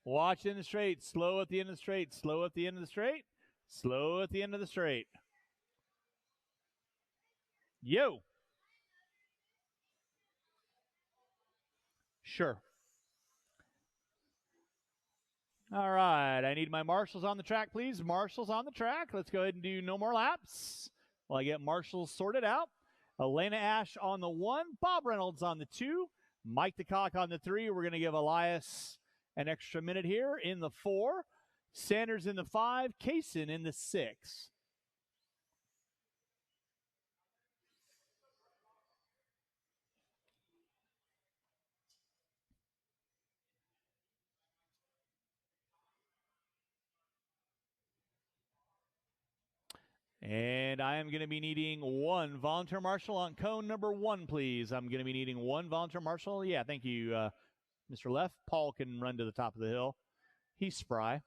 Watch in the straight. Slow at the end of the straight. Slow at the end of the straight. Slow at the end of the straight. Yo. Sure. All right. I need my marshals on the track, please. Marshals on the track. Let's go ahead and do no more laps while I get marshals sorted out. Elena Ash on the 1. Bob Reynolds on the 2. Mike DeCock on the 3. We're going to give Elias an extra minute here in the 4. Sanders in the 5. Kaysen in the 6. And I am going to be needing 1 volunteer marshal on cone number 1, please. I'm going to be needing 1 volunteer marshal. Yeah, thank you, Mr. Left. Paul can run to the top of the hill. He's spry.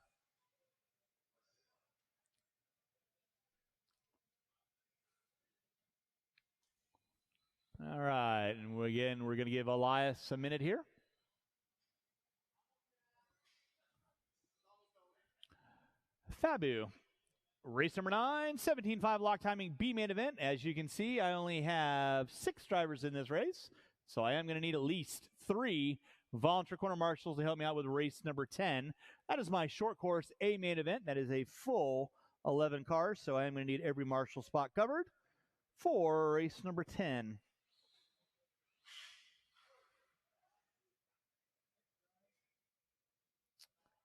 All right, and again, we're going to give Elias a minute here. Fabu. Race number 9, 17.5 lock timing B main event. As you can see, I only have 6 drivers in this race, so I am going to need at least 3 volunteer corner marshals to help me out with race number 10. That is my short course A main event. That is a full 11 cars, so I am going to need every marshal spot covered for race number 10.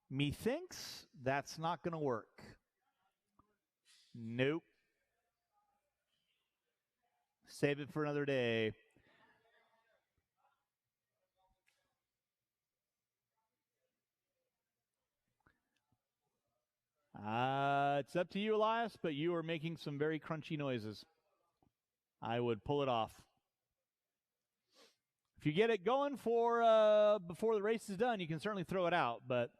Methinks that's not going to work. Nope. Save it for another day. It's up to you, Elias, but you are making some very crunchy noises. I would pull it off. If you get it going for before the race is done, you can certainly throw it out. But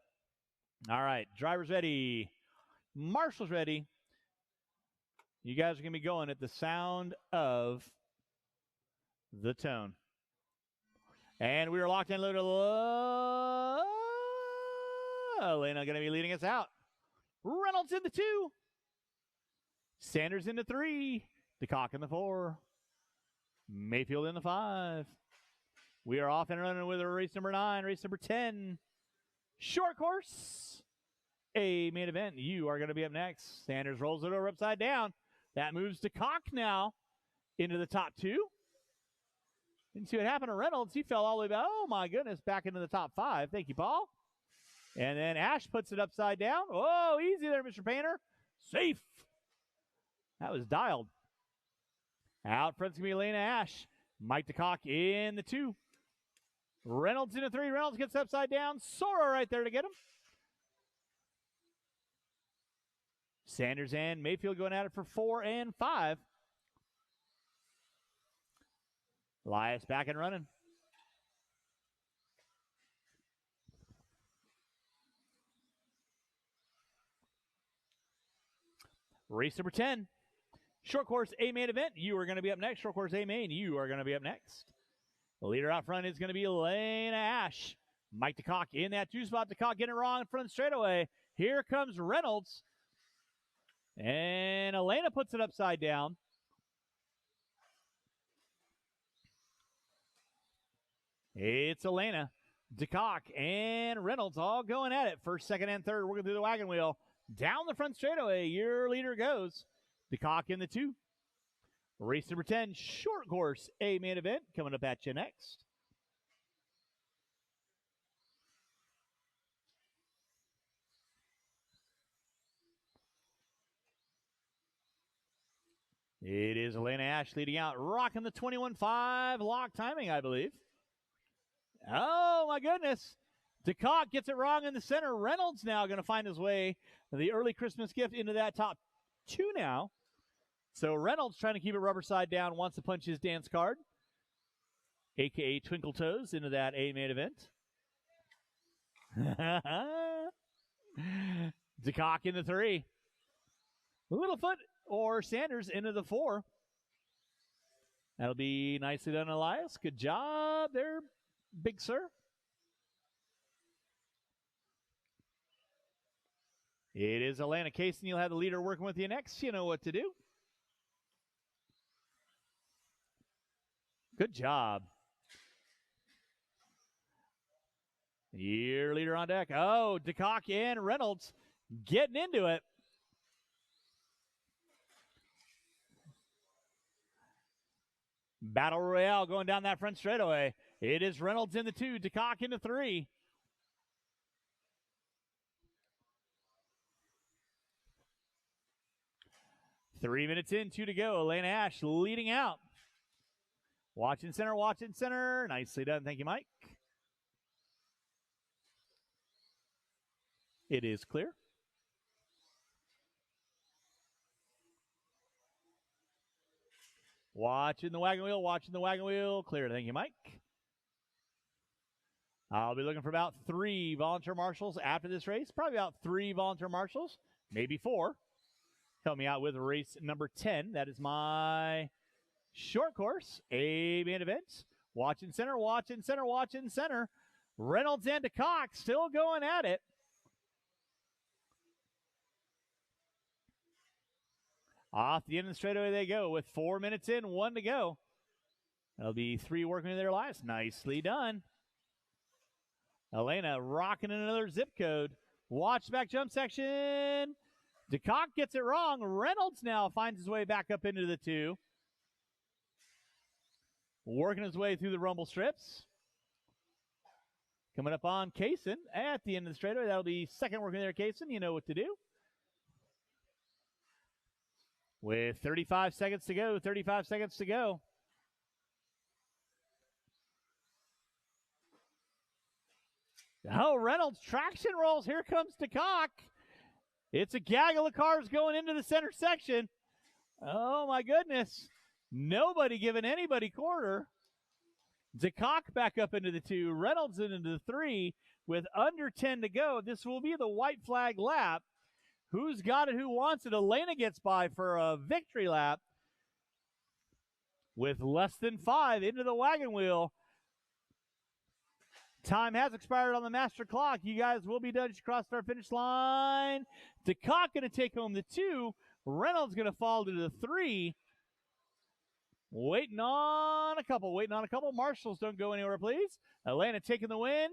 all right, drivers ready, marshals ready. You guys are going to be going at the sound of the tone. And we are locked and loaded. Elena going to be leading us out. Reynolds in the 2. Sanders in the 3. DeCock in the 4. Mayfield in the 5. We are off and running with race number 9, race number 10. Short course. A main event. You are going to be up next. Sanders rolls it over upside down. That moves DeCock now into the top 2. Didn't see what happened to Reynolds. He fell all the way back. Oh, my goodness. Back into the top 5. Thank you, Paul. And then Ash puts it upside down. Oh, easy there, Mr. Painter. Safe. That was dialed. Out front's going to be Elena Ash. Mike DeCock in the 2. Reynolds in the 3. Reynolds gets upside down. Sora right there to get him. Sanders and Mayfield going at it for 4 and 5. Elias back and running. Race number 10. Short course A main event. You are going to be up next. Short course A main. You are going to be up next. The leader out front is going to be Elena Ash. Mike DeCock in that 2 spot. DeCock getting it wrong in front of the straightaway. Here comes Reynolds. And Elena puts it upside down. It's Elena, DeCock, and Reynolds all going at it. First, second, and third working through the wagon wheel. Down the front straightaway, your leader goes. DeCock in the 2. Race number 10, short course A main event, coming up at you next. It is Elena Ash leading out, rocking the 21.5 lock timing, I believe. Oh, my goodness. DeCock gets it wrong in the center. Reynolds now going to find his way, the early Christmas gift, into that top 2 now. So Reynolds trying to keep it rubber side down, wants to punch his dance card, a.k.a. Twinkle Toes, into that A main event. DeCock in the 3. Littlefoot or Sanders into the 4. That'll be nicely done, Elias. Good job there, big sir. It is Atlanta Case, and you'll have the leader working with you next. You know what to do. Good job. Your leader on deck. Oh, DeCock and Reynolds getting into it. Battle Royale going down that front straightaway. It is Reynolds in the 2, DeCock in the 3. Three minutes in, 2 to go. Elena Ash leading out. Watching center, watching center. Nicely done. Thank you, Mike. It is clear. Watching the wagon wheel, watching the wagon wheel. Clear. Thank you, Mike. I'll be looking for about 3 volunteer marshals after this race. Probably about 3 volunteer marshals, maybe 4. Help me out with race number 10. That is my short course A main event. Watching center, watching center, watching center. Reynolds and DeCock still going at it. Off the end of the straightaway they go with 4 minutes in, 1 to go. That'll be 3 working in their lives. Nicely done. Elena rocking another zip code. Watch back jump section. DeCock gets it wrong. Reynolds now finds his way back up into the 2. Working his way through the rumble strips. Coming up on Kaysen at the end of the straightaway. That'll be second working there, Kaysen. You know what to do. With 35 seconds to go, 35 seconds to go. Oh, Reynolds traction rolls. Here comes DeCock. It's a gaggle of cars going into the center section. Oh, my goodness. Nobody giving anybody quarter. DeCock back up into the 2. Reynolds into the 3 with under 10 to go. This will be the white flag lap. Who's got it? Who wants it? Elena gets by for a victory lap with less than 5 into the wagon wheel. Time has expired on the master clock. You guys will be done. Just crossed our finish line. DeCock going to take home the 2. Reynolds going to fall to the 3. Waiting on a couple. Waiting on a couple. Marshals, don't go anywhere, please. Atlanta taking the win.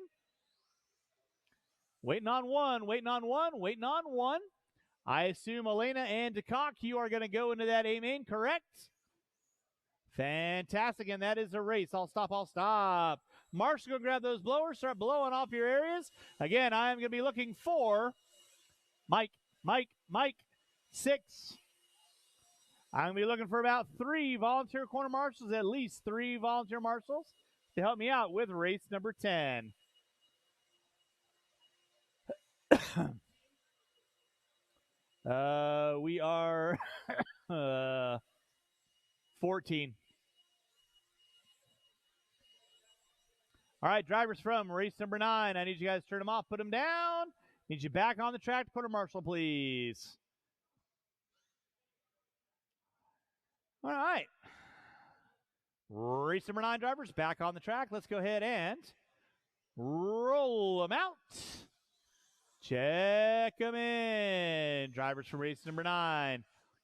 Waiting on 1. Waiting on 1. Waiting on 1. I assume Elena and DeCock, you are going to go into that A main, correct? Fantastic, and that is a race. I'll stop. Marshall, go grab those blowers. Start blowing off your areas. Again, I am going to be looking for Mike, 6. I'm going to be looking for about 3 volunteer corner marshals, at least 3 volunteer marshals to help me out with race number 10. We are 14. All right, drivers from race number 9. I need you guys to turn them off, put them down. Need you back on the track to quarter marshal, please. All right. Race number 9 drivers back on the track. Let's go ahead and roll them out. Check them in. Drivers from race number 9.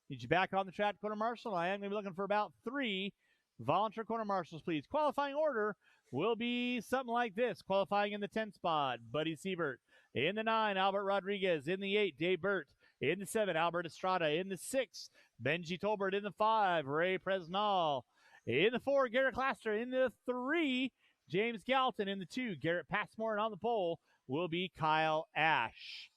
Need you back on the track, quarter marshal. I am going to be looking for about 3 volunteer corner marshals, please. Qualifying order will be something like this. Qualifying in the 10 spot, Buddy Siebert. In the 9, Albert Rodriguez. In the 8, Dave Burt. In the 7, Albert Estrada. In the 6, Benji Tolbert. In the 5, Ray Presnall. In the 4, Garrett Claster. In the 3, James Galton. In the 2, Garrett Passmore. And on the pole will be Kyle Ash.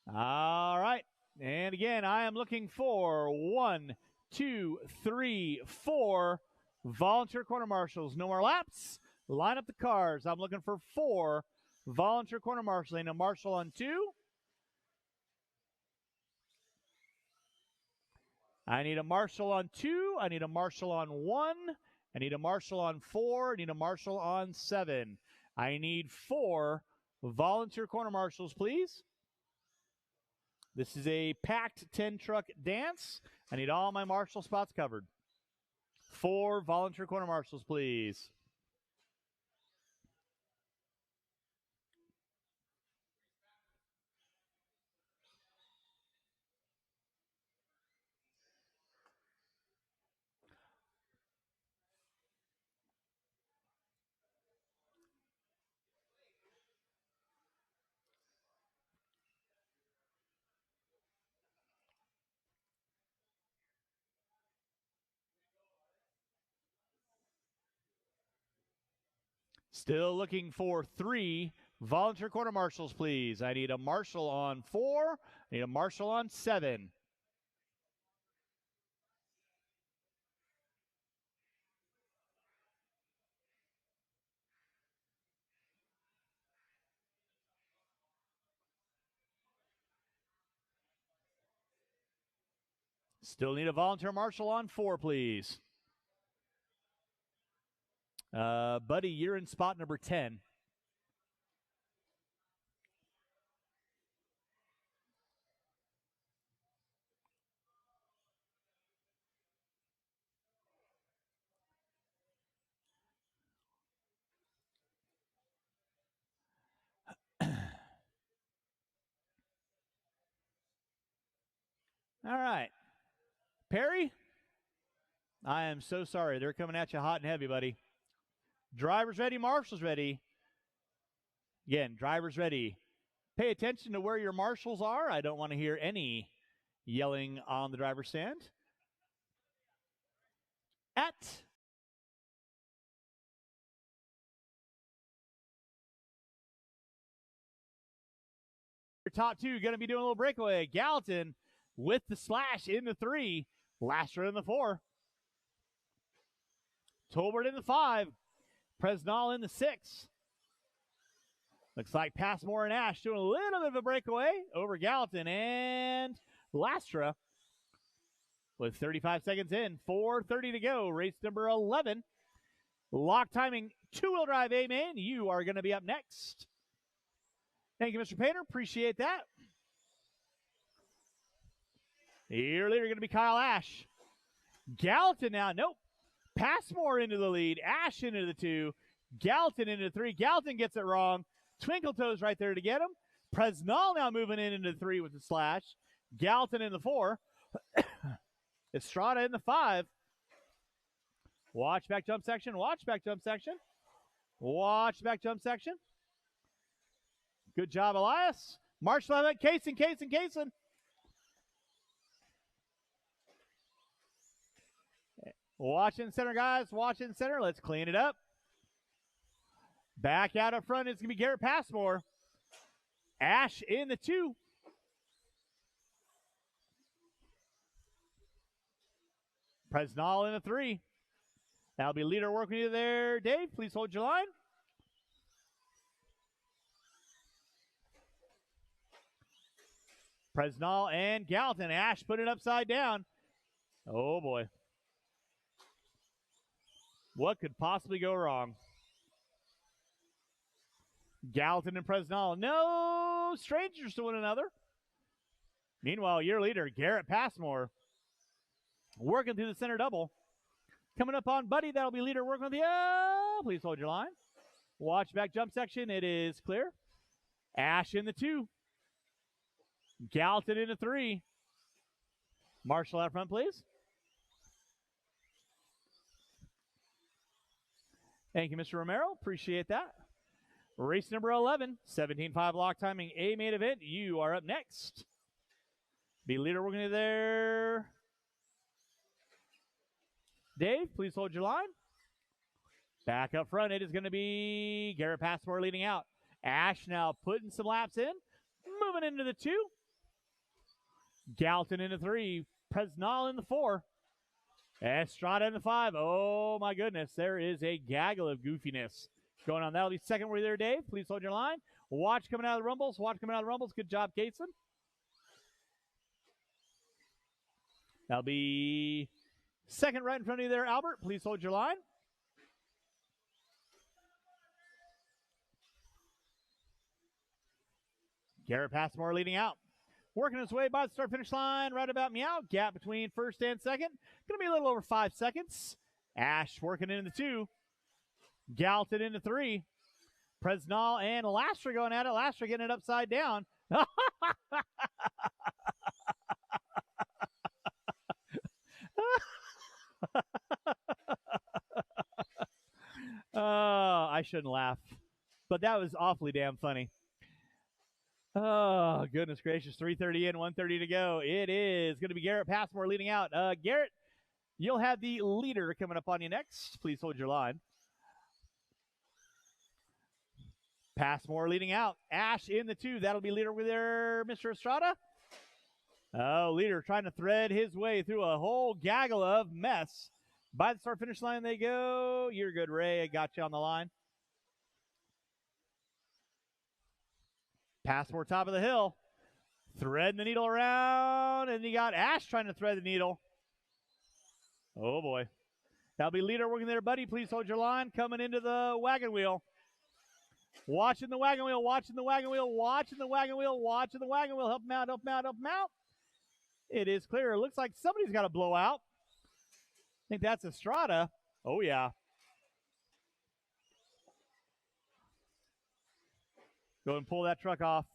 All right. And again, I am looking for 1, 2, 3, 4 volunteer corner marshals. No more laps. Line up the cars. I'm looking for 4 volunteer corner marshals. I need a marshal on 2. I need a marshal on 2. I need a marshal on 1. I need a marshal on 4. I need a marshal on 7. I need 4 volunteer corner marshals, please. This is a packed 10-truck dance. I need all my marshal spots covered. 4 volunteer corner marshals, please. Still looking for 3 volunteer corner marshals, please. I need a marshal on 4. I need a marshal on 7. Still need a volunteer marshal on 4, please. Buddy, you're in spot number 10. All right. Perry, I am so sorry. They're coming at you hot and heavy, buddy. Drivers ready, marshals ready. Again, drivers ready. Pay attention to where your marshals are. I don't want to hear any yelling on the driver's stand. At your top 2, going to be doing a little breakaway. Gallatin with the slash in the 3. Lasher in the 4. Tolbert in the 5. Presnall in the 6. Looks like Passmore and Ash doing a little bit of a breakaway over Gallatin and Lastra with 35 seconds in. 4:30 to go. Race number 11. Lock timing, 2-wheel drive A-main. You are going to be up next. Thank you, Mr. Painter. Appreciate that. Your leader going to be Kyle Ash. Gallatin now. Nope. Passmore into the lead. Ash into the 2. Gallatin into the 3. Gallatin gets it wrong. Twinkle Toes right there to get him. Presnall now moving in into the 3 with the slash. Gallatin in the 4. Estrada in the 5. Watch back jump section. Watch back jump section. Watch back jump section. Good job, Elias. Marshall Evans, Kaysen. Watching center, guys. Watching center. Let's clean it up. Back out up front is going to be Garrett Passmore. Ash in the 2. Presnall in the 3. That'll be leader working you there, Dave. Please hold your line. Presnall and Gallatin. Ash put it upside down. Oh, boy. What could possibly go wrong? Gallatin and Presnall, no strangers to one another. Meanwhile, your leader, Garrett Passmore, working through the center double. Coming up on Buddy, that'll be leader working with you. Please hold your line. Watch back jump section. It is clear. Ash in the 2. Gallatin in the 3. Marshall out front, please. Thank you, Mr. Romero. Appreciate that. Race number 11, 17.5 lock timing, A main event. You are up next. Be leader working you there. Dave, please hold your line. Back up front, it is going to be Garrett Passmore leading out. Ash now putting some laps in. Moving into the 2. Gallatin in the 3. Presnall in the 4. Estrada in the 5. Oh, my goodness. There is a gaggle of goofiness going on. That'll be second where there, Dave. Please hold your line. Watch coming out of the Rumbles. Good job, Kaysen. That'll be second right in front of you there, Albert. Please hold your line. Garrett Passmore leading out. Working his way by the start-finish line, right about meow. Gap between first and second. Going to be a little over 5 seconds. Ash working in the 2. Gallatin in the 3. Presnall and Lastra going at it. Lastra getting it upside down. I shouldn't laugh, but that was awfully damn funny. Oh, goodness gracious. 3:30 in, 1:30 to go. It is going to be Garrett Passmore leading out. Garrett, you'll have the leader coming up on you next. Please hold your line. Passmore leading out. Ash in the 2. That'll be leader with there, Mr. Estrada. Oh, leader trying to thread his way through a whole gaggle of mess. By the start-finish line they go. You're good, Ray. I got you on the line. Passmore top of the hill. Threading the needle around. And you got Ash trying to thread the needle. Oh, boy. That'll be leader working there, buddy. Please hold your line. Coming into the wagon wheel. Watching the wagon wheel. Help him out. It is clear. It looks like somebody's got a blowout. I think that's Estrada. Oh, yeah. Go and pull that truck off.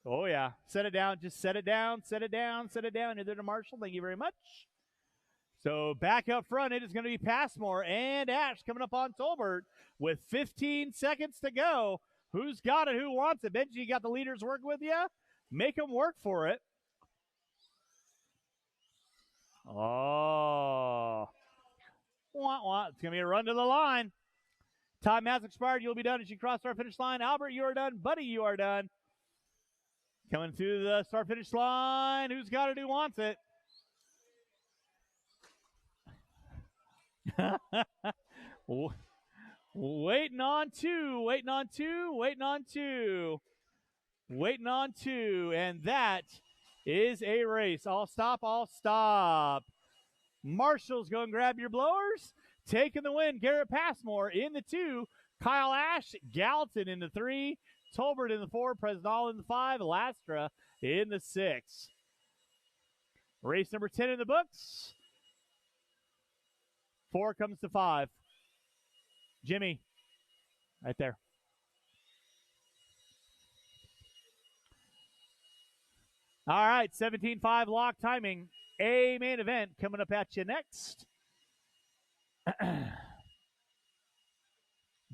Oh, yeah. Set it down. Just set it down. You're there to Marshall. Thank you very much. So back up front, it is going to be Passmore and Ash coming up on Tolbert with 15 seconds to go. Who's got it? Who wants it? Benji, you got the leaders working with you? Make them work for it. Oh. It's going to be a run to the line. Time has expired. You'll be done as you cross our finish line. Albert, you are done. Buddy, you are done. Coming through the start-finish line. Who's got it? Who wants it? Waiting on two. And that is a race. All stop. Marshall's going to grab your blowers. Taking the win, Garrett Passmore in the 2. Kyle Ash, Gallatin in the 3. Tolbert in the 4. Presnall in the 5. Lastra in the 6. Race number 10 in the books. 4 comes to 5. Jimmy, right there. All right, 17.5 lock timing. A main event coming up at you next.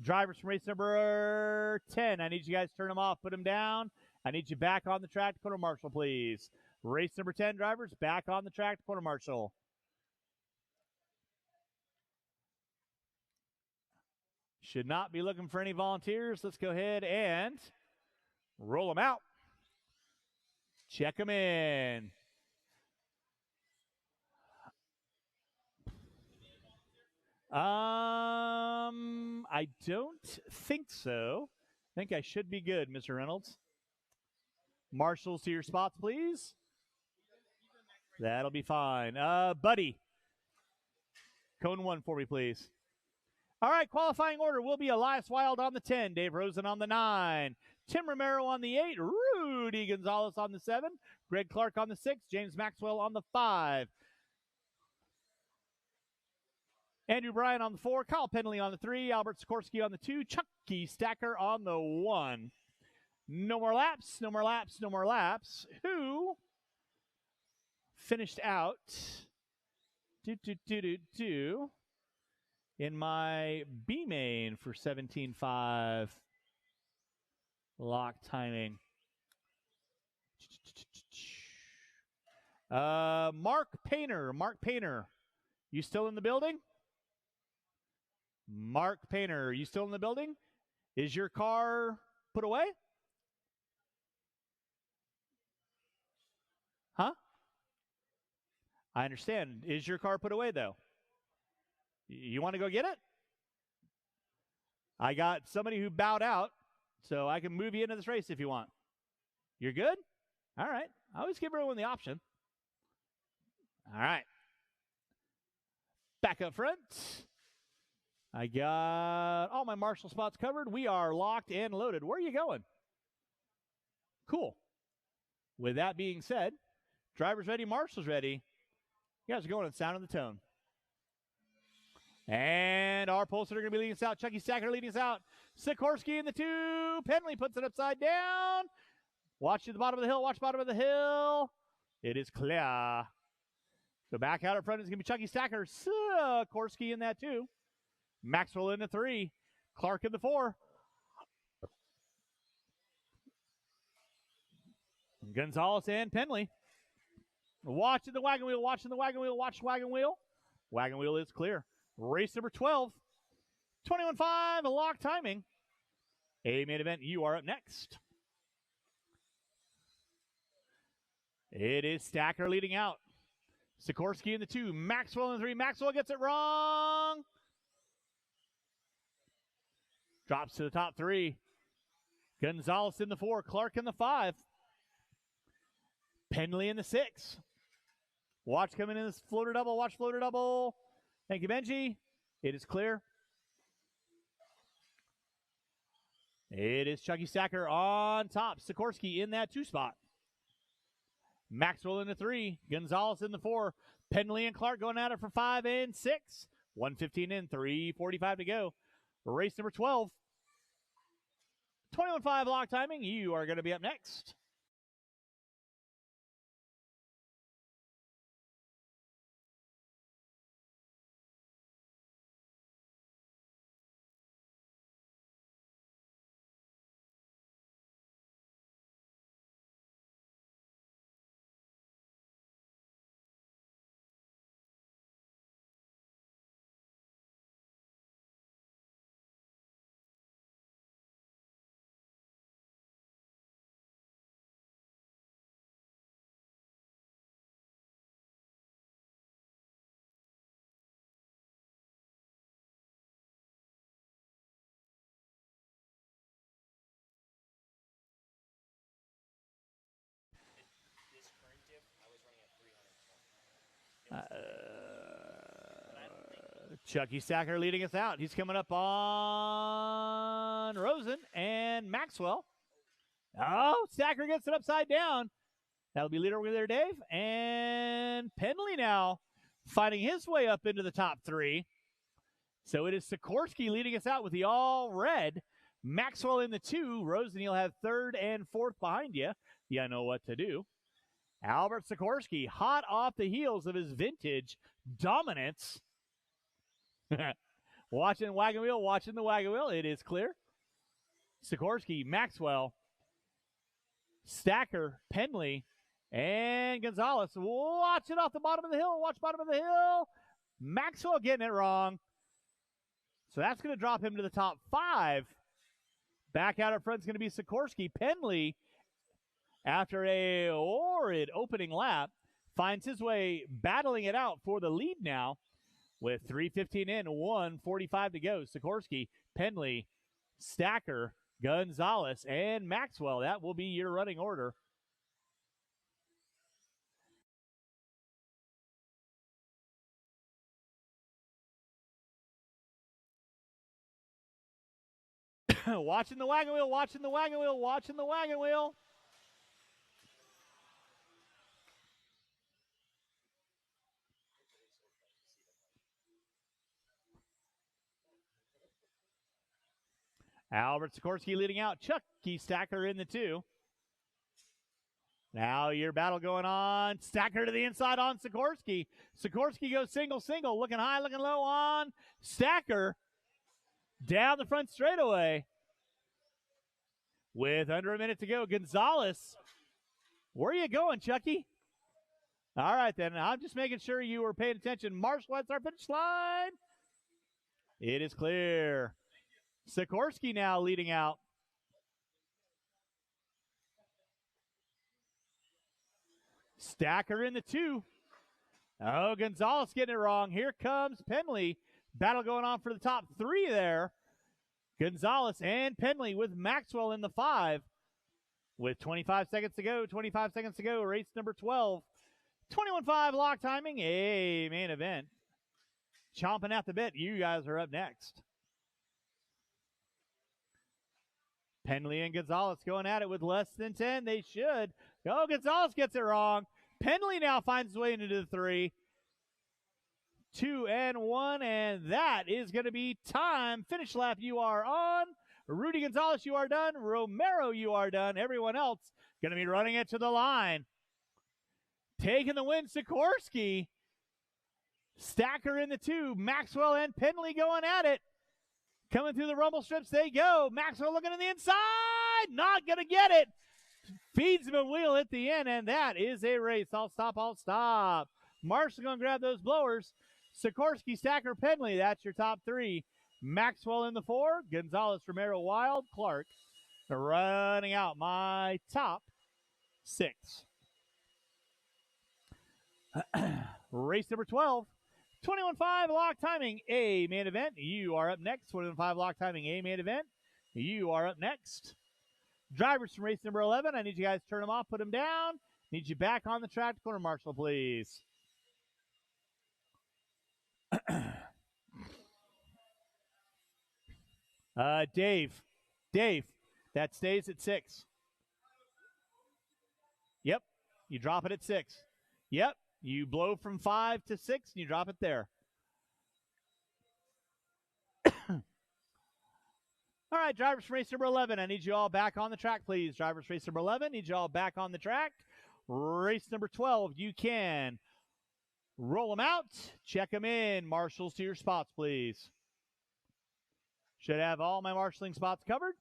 Drivers from race number 10, I need you guys to turn them off, put them down. I need you back on the track to quarter marshal, please. Race number 10 drivers, back on the track to quarter marshal. Should not be looking for any volunteers. Let's go ahead and roll them out. Check them in. I don't think so. I think I should be good, Mr. Reynolds. Marshals to your spots, please. That'll be fine. Buddy, cone 1 for me, please. All right, qualifying order will be Elias Wild on the 10, Dave Rosen on the 9, Tim Romero on the 8, Rudy Gonzalez on the 7, Greg Clark on the 6, James Maxwell on the 5, Andrew Bryan on the 4, Kyle Penley on the 3, Albert Sikorsky on the 2, Chucky Stacker on the 1. No more laps, no more laps, no more laps. Who finished out in my B main for 17.5 lock timing? Mark Painter, you still in the building? Mark Painter, you still in the building? Is your car put away? Huh? I understand. Is your car put away, though? You want to go get it? I got somebody who bowed out, so I can move you into this race if you want. You're good? All right. I always give everyone the option. All right. Back up front. I got all my marshal spots covered. We are locked and loaded. Where are you going? Cool. With that being said, drivers ready, marshals ready. You guys are going on the sound of the tone. And our poles are going to be leading us out. Chucky Stacker leading us out. Sikorsky in the 2. Penley puts it upside down. Watch to the bottom of the hill. Watch bottom of the hill. It is clear. So back out in front is going to be Chucky Stacker. Sikorsky in that 2. Maxwell in the 3. Clark in the 4. Gonzalez and Penley. Watching the wagon wheel. Watching the wagon wheel. Watch the wagon wheel. Wagon wheel is clear. Race number 12. 21.5 lock timing. A main event. You are up next. It is Stacker leading out. Sikorsky in the 2. Maxwell in the 3. Maxwell gets it wrong. Drops to the top 3. Gonzalez in the 4. Clark in the 5. Penley in the 6. Watch coming in this floater double. Watch floater double. Thank you, Benji. It is clear. It is Chucky Stacker on top. Sikorsky in that 2 spot. Maxwell in the 3. Gonzalez in the 4. Penley and Clark going at it for 5 and 6. 1:15 in, 3:45 to go. Race number 12. 21.5 lock timing. You are going to be up next. Chucky Stacker leading us out. He's coming up on Rosen and Maxwell. Oh, Stacker gets it upside down. That'll be leader over there, Dave. And Penley now finding his way up into the top 3. So it is Sikorsky leading us out with the all red. Maxwell in the 2. Rosen, you'll have 3rd and 4th behind you. You know what to do. Albert Sikorsky, hot off the heels of his vintage dominance. Watching wagon wheel, watching the wagon wheel. It is clear. Sikorsky, Maxwell, Stacker, Penley, and Gonzalez. Watch it off the bottom of the hill. Watch bottom of the hill. Maxwell getting it wrong. So that's going to drop him to the top 5. Back out up front is going to be Sikorsky. Penley, after a horrid opening lap, finds his way battling it out for the lead now with 3:15 in, 1:45 to go. Sikorsky, Penley, Stacker, Gonzalez, and Maxwell. That will be your running order. Watching the wagon wheel, watching the wagon wheel, watching the wagon wheel. Albert Sikorsky leading out. Chucky Stacker in the 2. Now your battle going on. Stacker to the inside on Sikorsky. Sikorsky goes single, looking high, looking low on Stacker. Down the front straightaway. With under a minute to go, Gonzalez. Where are you going, Chucky? All right, then. I'm just making sure you were paying attention. Marshall at our finish line. It is clear. Sikorsky now leading out. Stacker in the 2. Oh, Gonzalez getting it wrong. Here comes Penley. Battle going on for the top 3 there. Gonzalez and Penley with Maxwell in the 5. With 25 seconds to go. 25 seconds to go. Race number 12. 21.5 lock timing. A main event. Chomping at the bit. You guys are up next. Penley and Gonzalez going at it with less than 10. They should. Oh, Gonzalez gets it wrong. Penley now finds his way into the 3. 2 and 1, and that is going to be time. Finish lap, you are on. Rudy Gonzalez, you are done. Romero, you are done. Everyone else going to be running it to the line. Taking the win, Sikorsky. Stacker in the 2. Maxwell and Penley going at it. Coming through the rumble strips, they go. Maxwell looking to the inside. Not going to get it. Feeds him a wheel at the end, and that is a race. I'll stop. Marshall going to grab those blowers. Sikorsky, Stacker, Penley. That's your top 3. Maxwell in the 4. Gonzalez, Romero, Wild, Clark. Running out my top 6. Race number 12. 21.5 lock timing, A main event. You are up next. 21.5 lock timing, A main event. You are up next. Drivers from race number 11. I need you guys to turn them off, put them down. Need you back on the track. Corner marshal, please. Dave, that stays at 6. Yep, you drop it at 6. Yep, you blow from 5 to 6, and you drop it there. All right, drivers from race number 11, I need you all back on the track, please. Drivers race number 11, need you all back on the track. Race number 12, you can roll them out, check them in. Marshals to your spots, please. Should have all my marshalling spots covered.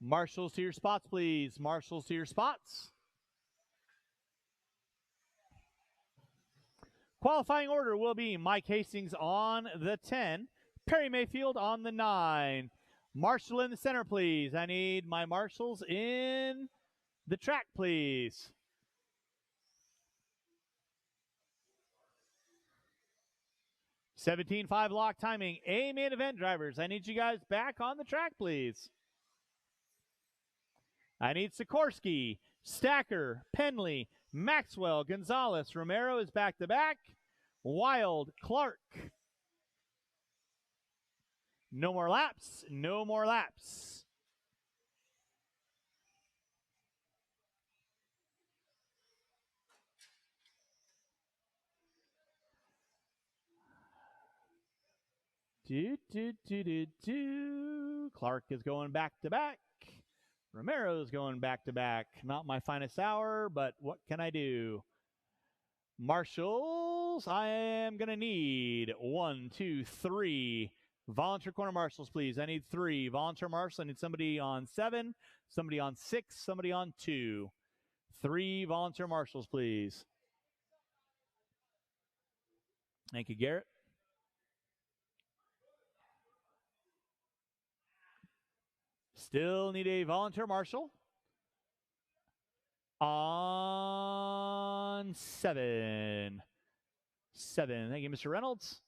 Marshals to your spots, please. Marshals to your spots. Qualifying order will be Mike Hastings on the 10, Perry Mayfield on the 9. Marshall in the center, please. I need my marshals in the track, please. $17.5 lock timing. A main event drivers. I need you guys back on the track, please. I need Sikorsky, Stacker, Penley, Maxwell, Gonzalez. Romero is back to back. Wild, Clark. No more laps. No more laps. Clark is going back to back. Romero's going back to back. Not my finest hour, but what can I do? Marshals, I am going to need 1, 2, 3 volunteer corner marshals, please. I need 3 volunteer marshals. I need somebody on 7, somebody on 6, somebody on 2. 3 volunteer marshals, please. Thank you, Garrett. Still need a volunteer marshal on 7. 7. Thank you, Mr. Reynolds.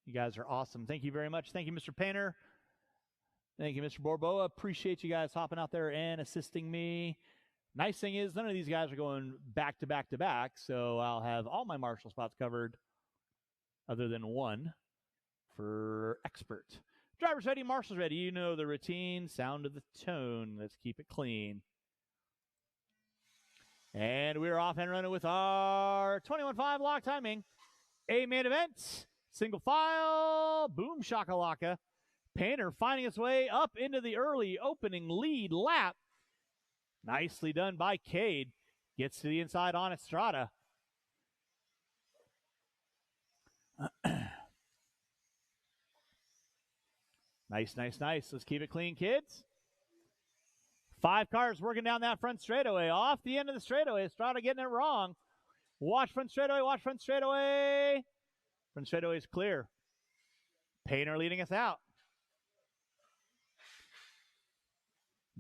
You guys are awesome. Thank you very much. Thank you, Mr. Painter. Thank you, Mr. Borboa. Appreciate you guys hopping out there and assisting me. Nice thing is none of these guys are going back to back to back, so I'll have all my marshal spots covered other than 1 for expert. Drivers ready, marshals ready. You know the routine, sound of the tone. Let's keep it clean. And we're off and running with our 21.5 lock timing. A main event, single file, boom shakalaka. Painter finding his way up into the early opening lead lap. Nicely done by Cade. Gets to the inside on Estrada. Nice, nice, nice. Let's keep it clean, kids. 5 cars working down that front straightaway. Off the end of the straightaway. Estrada getting it wrong. Watch front straightaway. Watch front straightaway. Front straightaway is clear. Painter leading us out.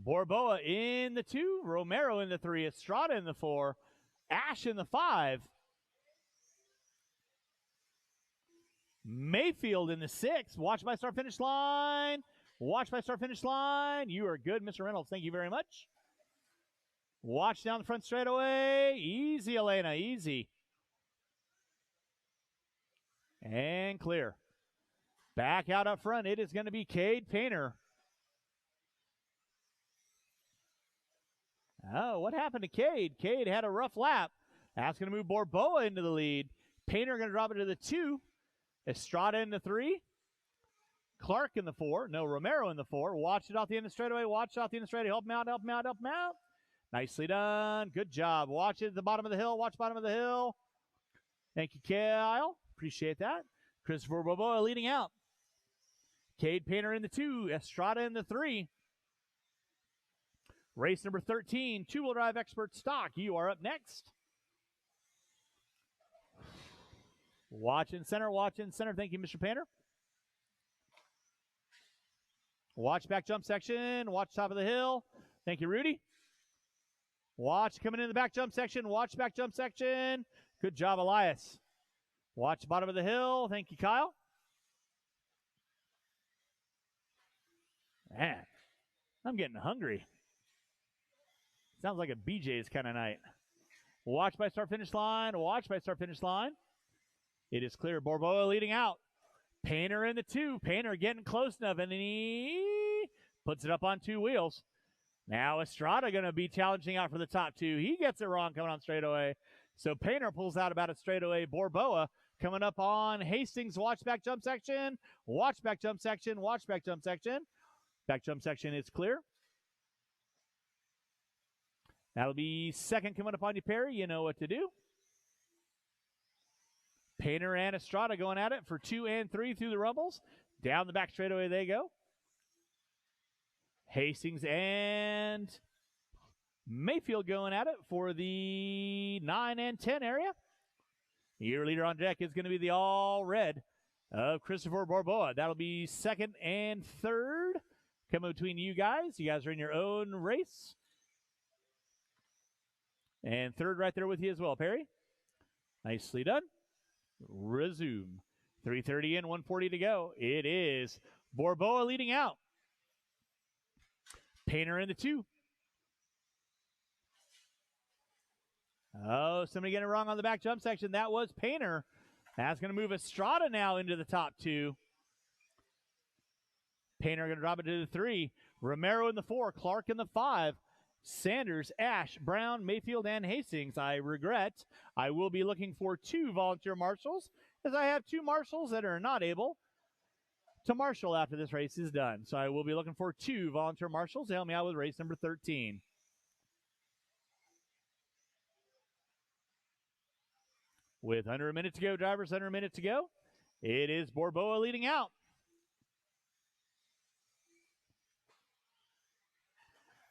Borboa in the 2. Romero in the 3. Estrada in the 4. Ash in the 5. Mayfield in the 6. Watch by start finish line. Watch by start finish line. You are good, Mr. Reynolds. Thank you very much. Watch down the front straightaway. Easy, Elena. Easy. And clear. Back out up front. It is going to be Cade Painter. Oh, what happened to Cade? Cade had a rough lap. That's going to move Borboa into the lead. Painter going to drop it to the 2. Estrada in the 3. Clark in the 4. No, Romero in the 4. Watch it off the end of the straightaway. Watch it off the end of the straightaway. Help him out, help him out, help him out. Nicely done. Good job. Watch it at the bottom of the hill. Watch bottom of the hill. Thank you, Kyle. Appreciate that. Christopher Borboa leading out. Cade Painter in the 2. Estrada in the 3. Race number 13, two-wheel drive expert stock. You are up next. Watch in center, watch in center. Thank you, Mr. Painter. Watch back jump section. Watch top of the hill. Thank you, Rudy. Watch coming in the back jump section. Watch back jump section. Good job, Elias. Watch bottom of the hill. Thank you, Kyle. Man, I'm getting hungry. Sounds like a BJ's kind of night. Watch by start finish line. Watch by start finish line. It is clear. Borboa leading out. Painter in the 2. Painter getting close enough, and then he puts it up on 2 wheels. Now Estrada going to be challenging out for the top 2. He gets it wrong coming on straightaway. So Painter pulls out about a straightaway. Borboa coming up on Hastings. Watch back jump section. Watch back jump section. Watch back jump section. Back jump section is clear. That'll be second coming up on you, Perry. You know what to do. Painter and Estrada going at it for 2 and 3 through the rumbles. Down the back straightaway they go. Hastings and Mayfield going at it for the 9 and 10 area. Your leader on deck is going to be the all red of Christopher Borboa. That'll be second and third coming between you guys. You guys are in your own race. And third right there with you as well, Perry. Nicely done. Resume. 3:30 in, 1:40 to go. It is Borboa leading out. Painter in the 2. Oh, somebody getting it wrong on the back jump section. That was Painter. That's going to move Estrada now into the top 2. Painter going to drop it to the 3. Romero in the 4. Clark in the 5. Sanders, Ash, Brown, Mayfield, and Hastings. I regret I will be looking for 2 volunteer marshals, as I have 2 marshals that are not able to marshal after this race is done. So I will be looking for 2 volunteer marshals to help me out with race number 13. With under a minute to go, drivers, under a minute to go. It is Borboa leading out.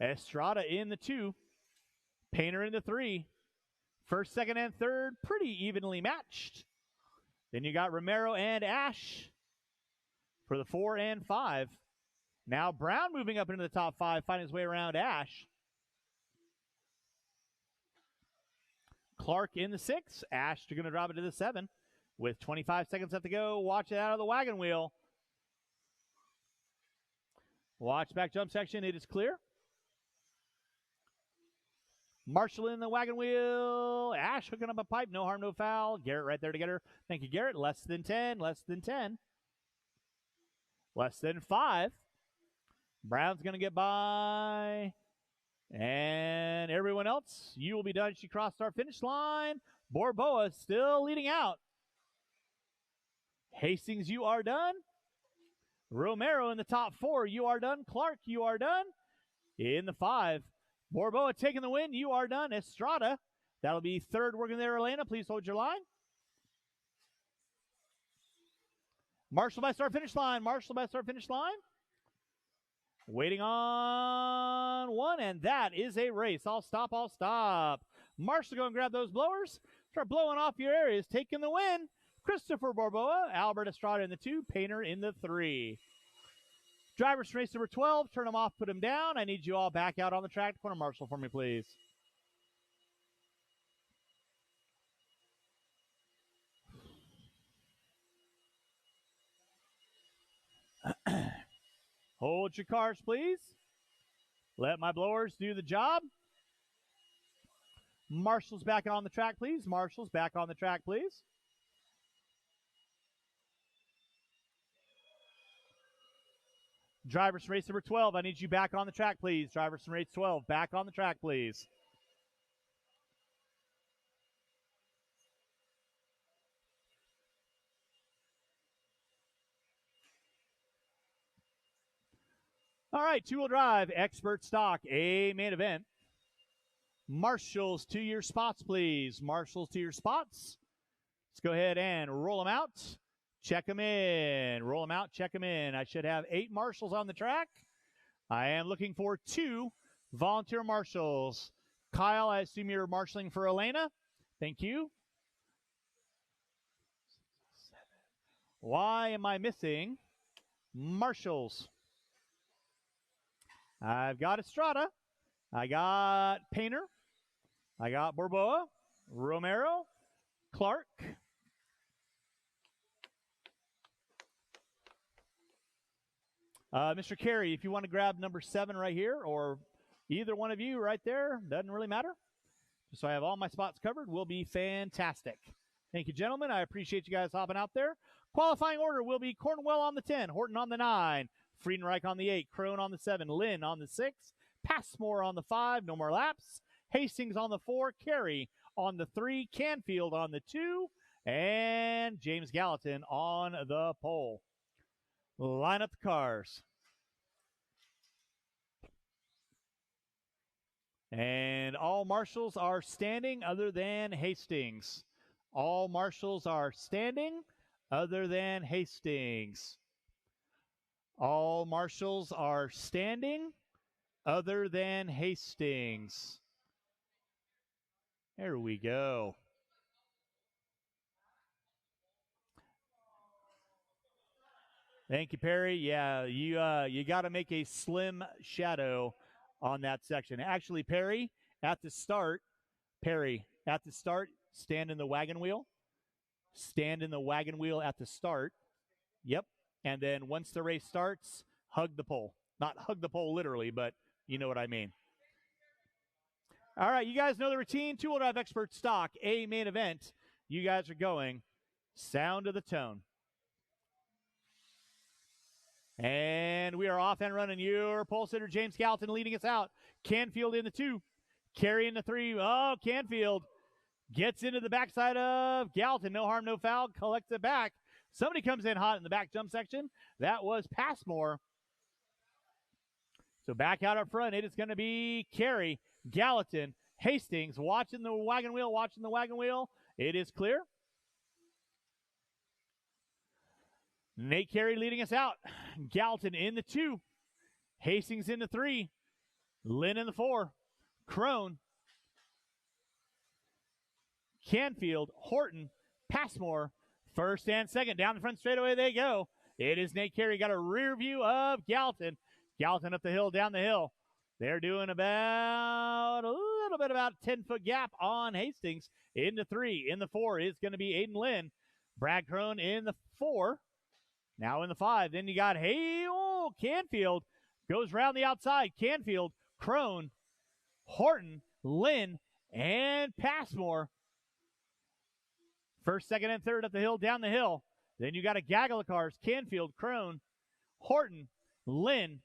Estrada in the 2. Painter in the 3. First, second, and third, pretty evenly matched. Then you got Romero and Ash for the 4 and 5. Now Brown moving up into the top 5, finding his way around Ash. Clark in the 6. Ash going to drop it to the 7. With 25 seconds left to go, watch it out of the wagon wheel. Watch back jump section, it is clear. Marshall in the wagon wheel. Ash hooking up a pipe, no harm, no foul. Garrett right there to get her. Thank you, Garrett. Less than 10, less than 10. Less than 5. Brown's going to get by. And everyone else, you will be done. She crossed our finish line. Borboa still leading out. Hastings, you are done. Romero in the top 4, you are done. Clark, you are done. In the 5, Borboa taking the win, you are done. Estrada, that'll be third working there, Elena. Please hold your line. Marshall by start finish line. Marshall by start finish line. Waiting on 1, and that is a race. I'll stop, I'll stop. Marshall, go and grab those blowers. Start blowing off your areas. Taking the win. Christopher Borboa, Albert Estrada in the 2, Painter in the 3. Drivers race number 12, turn them off, put them down. I need you all back out on the track. Corner Marshall for me, please. Hold your cars, please. Let my blowers do the job. Marshall's back on the track, please. Marshall's back on the track, please. Drivers from race number 12, I need you back on the track, please. Drivers from race 12, back on the track, please. All right, two-wheel drive, expert stock, A main event. Marshals to your spots, please. Marshals to your spots. Let's go ahead and roll them out. Check them in. Roll them out, check them in. I should have 8 marshals on the track. I am looking for 2 volunteer marshals. Kyle, I assume you're marshaling for Elena. Thank you. Why am I missing marshals? I've got Estrada. I got Painter. I got Borboa, Romero, Clark. Mr. Carey, if you want to grab number 7 right here, or either one of you right there, doesn't really matter. Just so I have all my spots covered, will be fantastic. Thank you, gentlemen. I appreciate you guys hopping out there. Qualifying order will be Cornwell on the 10, Horton on the 9, Friedenreich on the 8, Crone on the 7, Lynn on the 6, Passmore on the 5, no more laps, Hastings on the 4, Carey on the 3, Canfield on the 2, and James Gallatin on the pole. Line up the cars. And all marshals are standing other than Hastings. All marshals are standing other than Hastings. All marshals are standing other than Hastings. There we go. Thank you, Perry. Yeah, you got to make a slim shadow on that section. Actually, Perry, at the start, stand in the wagon wheel. Stand in the wagon wheel at the start. Yep. And then once the race starts, hug the pole. Not hug the pole literally, but you know what I mean. All right, you guys know the routine. Two-wheel drive expert stock, A main event. You guys are going. Sound of the tone. And we are off and running. Your pole sitter, James Gallatin, leading us out. Canfield in the 2. Carey in the 3. Oh, Canfield gets into the backside of Gallatin. No harm, no foul. Collects it back. Somebody comes in hot in the back jump section. That was Passmore. So back out up front, it is going to be Carey, Gallatin, Hastings, watching the wagon wheel, It is clear. Nate Carey leading us out. Gallatin in the 2. Hastings in the 3. Lynn in the 4. Crone. Canfield. Horton. Passmore. First and second. Down the front straightaway they go. It is Nate Carey. Got a rear view of Gallatin. Gallatin up the hill, down the hill. They're doing about a little bit about 10-foot gap on Hastings. In the 3. In the 4 is going to be Aiden Lynn. Brad Crone in the 4. Now in the 5. Then you got Canfield. Goes around the outside. Canfield, Crone, Horton, Lynn, and Passmore. First, second, and third up the hill, down the hill. Then you got a gaggle of cars. Canfield, Crone, Horton, Lynn,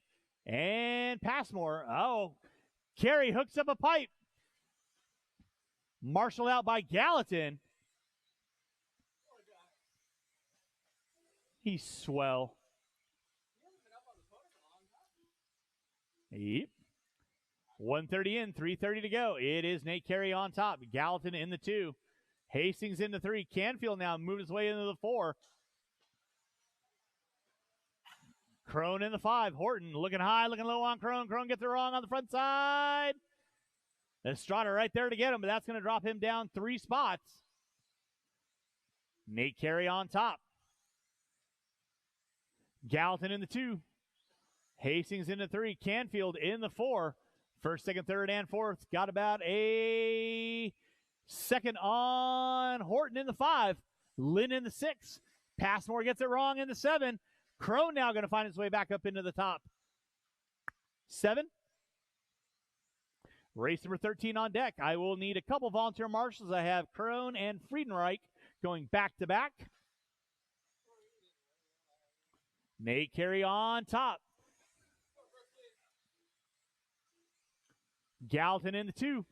and Passmore. Oh, Carey hooks up a pipe. Marshalled out by Gallatin. He's swell. Yep. 1:30 in, 3:30 to go. It is Nate Carey on top. Gallatin in the 2. Hastings in the 3. Canfield now moves his way into the 4. Crone in the 5. Horton looking high, looking low on Crone. Crone gets it wrong on the front side. Estrada right there to get him, but that's going to drop him down 3 spots. Nate Carey on top. Gallatin in the 2. Hastings in the 3. Canfield in the 4. First, second, third, and fourth. Got about a second on Horton in the 5. Lynn in the 6. Passmore gets it wrong in the 7. Crone now going to find his way back up into the top 7. Race number 13 on deck. I will need a couple volunteer marshals. I have Crone and Friedenreich going back to back. Nate Carey on top. Gallatin in the 2.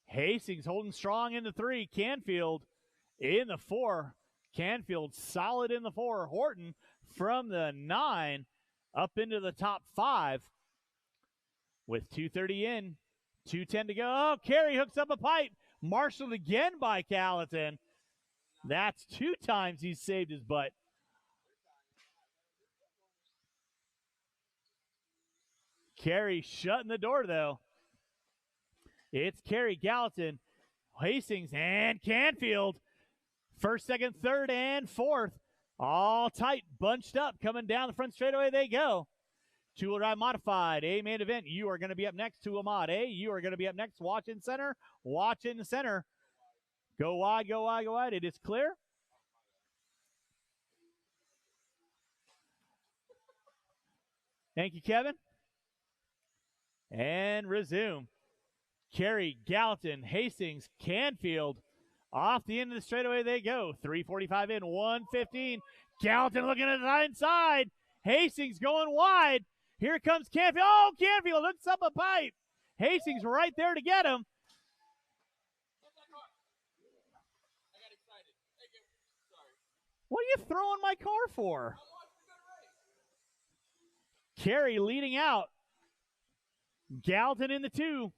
Hastings holding strong in the 3. Canfield in the 4. Canfield solid in the 4. Horton from the 9 up into the top 5 with 2:30 in, 2:10 to go. Oh, Carey hooks up a pipe. Marshaled again by Gallatin. That's 2 times he's saved his butt. Carey shutting the door, though. It's Carey, Gallatin, Hastings, and Canfield. First, second, third, and fourth. All tight, bunched up, coming down the front straightaway they go. Two-wheel drive modified, A main event. You are going to be up next to a mod. A, you are going to be up next. Watch in center. Watch in center. Go wide, go wide, go wide. It is clear. Thank you, Kevin. And resume. Carey, Gallatin, Hastings, Canfield. Off the end of the straightaway they go. 3:45 in, 1:15. Gallatin looking at the inside. Hastings going wide. Here comes Canfield. Oh, Canfield hooks up a pipe. Hastings right there to get him. What are you throwing my car for? Carey leading out. Gallatin in the 2.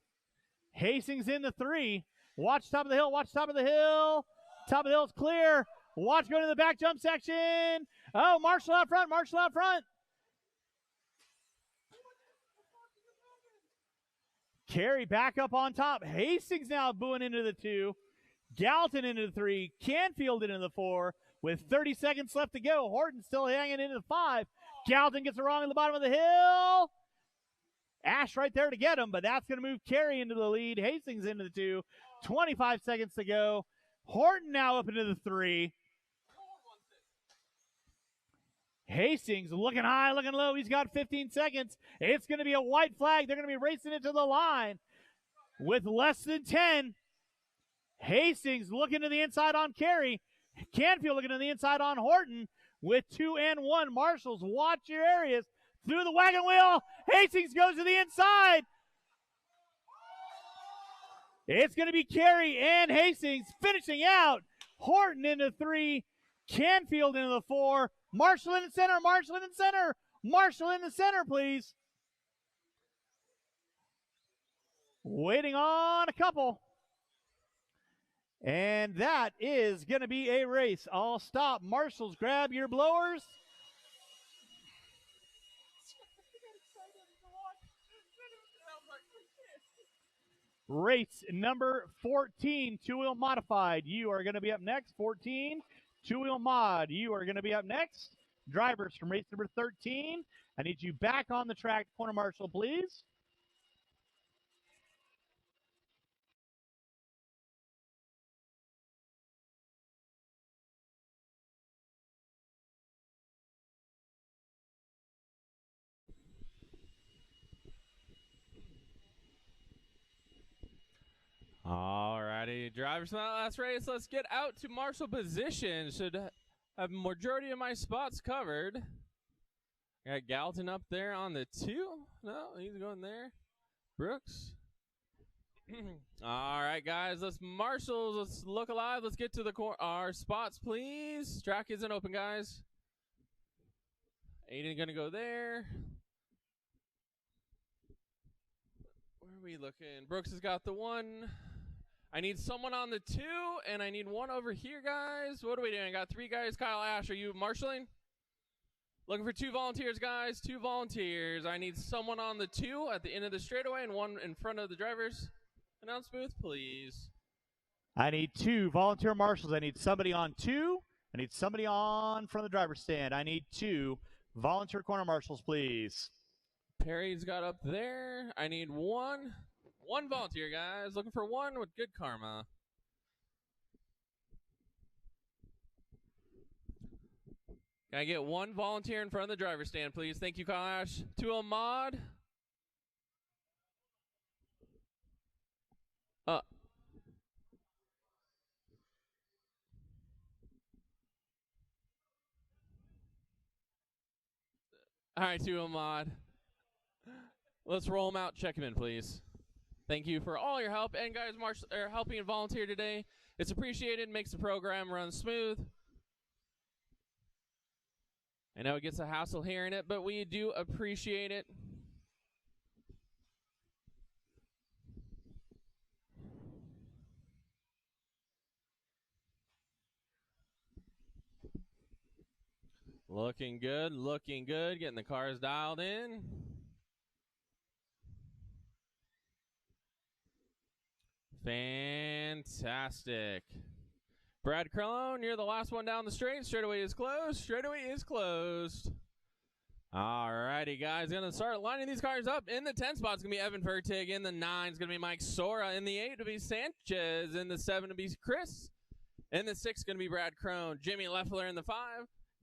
Hastings in the 3. Watch top of the hill. Watch top of the hill. Top of the hill's clear. Watch go to the back jump section. Oh, Marshall out front. Marshall out front. Carey back up on top. Hastings now booing into the 2. Gallatin into the 3. Canfield into the 4. With 30 seconds left to go. Horton still hanging into the 5. Gallatin gets it wrong at the bottom of the hill. Ash right there to get him, but that's going to move Carey into the lead. Hastings into the 2. 25 seconds to go. Horton now up into the 3. Hastings looking high, looking low. He's got 15 seconds. It's going to be a white flag. They're going to be racing it to the line with less than 10. Hastings looking to the inside on Carey. Canfield looking to the inside on Horton with 2 and 1. Marshals, watch your areas. Through the wagon wheel. Hastings goes to the inside. It's going to be Carey and Hastings finishing out. Horton into 3. Canfield into the 4. Marshall in the center. Marshall in the center. Marshall in the center, please. Waiting on a couple. And that is going to be a race. All stop. Marshals, grab your blowers. Race number 14, two-wheel modified. You are going to be up next. 14, two-wheel mod. You are going to be up next. Drivers from race number 13, I need you back on the track, corner marshal, please. Alrighty, drivers from that last race, let's get out to marshal position. Should have majority of my spots covered. Got Gallatin up there on the 2. No, he's going there. Brooks. All right, guys, let's marshals. Let's look alive. Let's get to our spots, please. Track isn't open, guys. Aiden gonna go there. Where are we looking? Brooks has got the 1. I need someone on the 2, and I need 1 over here, guys. What are we doing? I got 3 guys. Kyle Ash, are you marshaling? Looking for 2 volunteers, guys. 2 volunteers. I need someone on the 2 at the end of the straightaway and 1 in front of the drivers. Announce booth, please. I need 2 volunteer marshals. I need somebody on 2. I need somebody on front of the driver's stand. I need 2 volunteer corner marshals, please. Perry's got up there. I need 1 volunteer, guys. Looking for 1 with good karma. Can I get 1 volunteer in front of the driver's stand, please? Thank you, Kyle Ash. 2 mod. All right, 2 mod. Let's roll them out. Check them in, please. Thank you for all your help. And guys, helping and volunteer today. It's appreciated. Makes the program run smooth. I know it gets a hassle hearing it, but we do appreciate it. Looking good, looking good. Getting the cars dialed in. Fantastic. Brad Crone, you're the last one down the straight. Straightaway is closed. Straightaway is closed. All righty, guys. Going to start lining these cars up. In the 10 spot, it's going to be Evan Fertig. In the 9 is going to be Mike Sora. In the 8 to be Sanchez. In the 7 to be Chris. In the 6 going to be Brad Crone. Jimmy Leffler in the 5.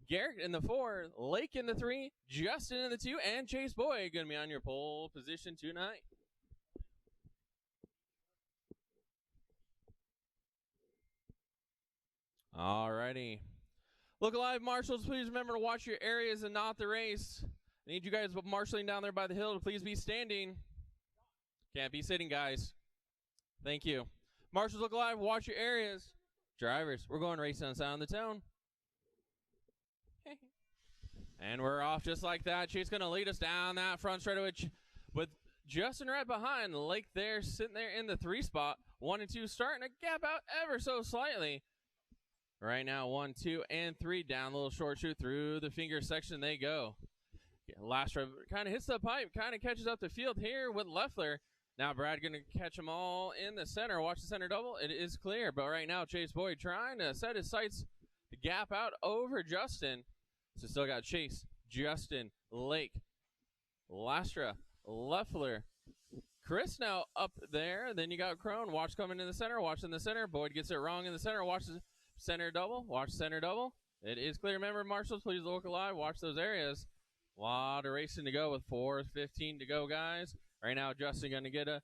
Garrett in the 4. Lake in the 3. Justin in the 2. And Chase Boyd going to be on your pole position tonight. Alrighty. Look alive, marshals. Please remember to watch your areas and not the race. I need you guys marshaling down there by the hill to please be standing. Can't be sitting, guys. Thank you. Marshals, look alive. Watch your areas. Drivers, we're going racing on the side of the town. And we're off just like that. She's going to lead us down that front straightaway with Justin right behind. Lake there, sitting there in the 3 spot. 1 and 2 starting to gap out ever so slightly. Right now, 1, 2, and 3 down. A little short shoot through the finger section. They go. Last drive kind of hits the pipe, kind of catches up the field here with Leffler. Now Brad going to catch them all in the center. Watch the center double. It is clear. But right now, Chase Boyd trying to set his sights to gap out over Justin. So still got Chase, Justin, Lake, Lastra, Leffler, Chris now up there. Then you got Crone. Watch coming in the center. Watch in the center. Boyd gets it wrong in the center. Watch the center double. Watch center double. It is clear. Remember, marshals, please look alive. Watch those areas. A lot of racing to go with 4:15 to go, guys. Right now, Justin going to get a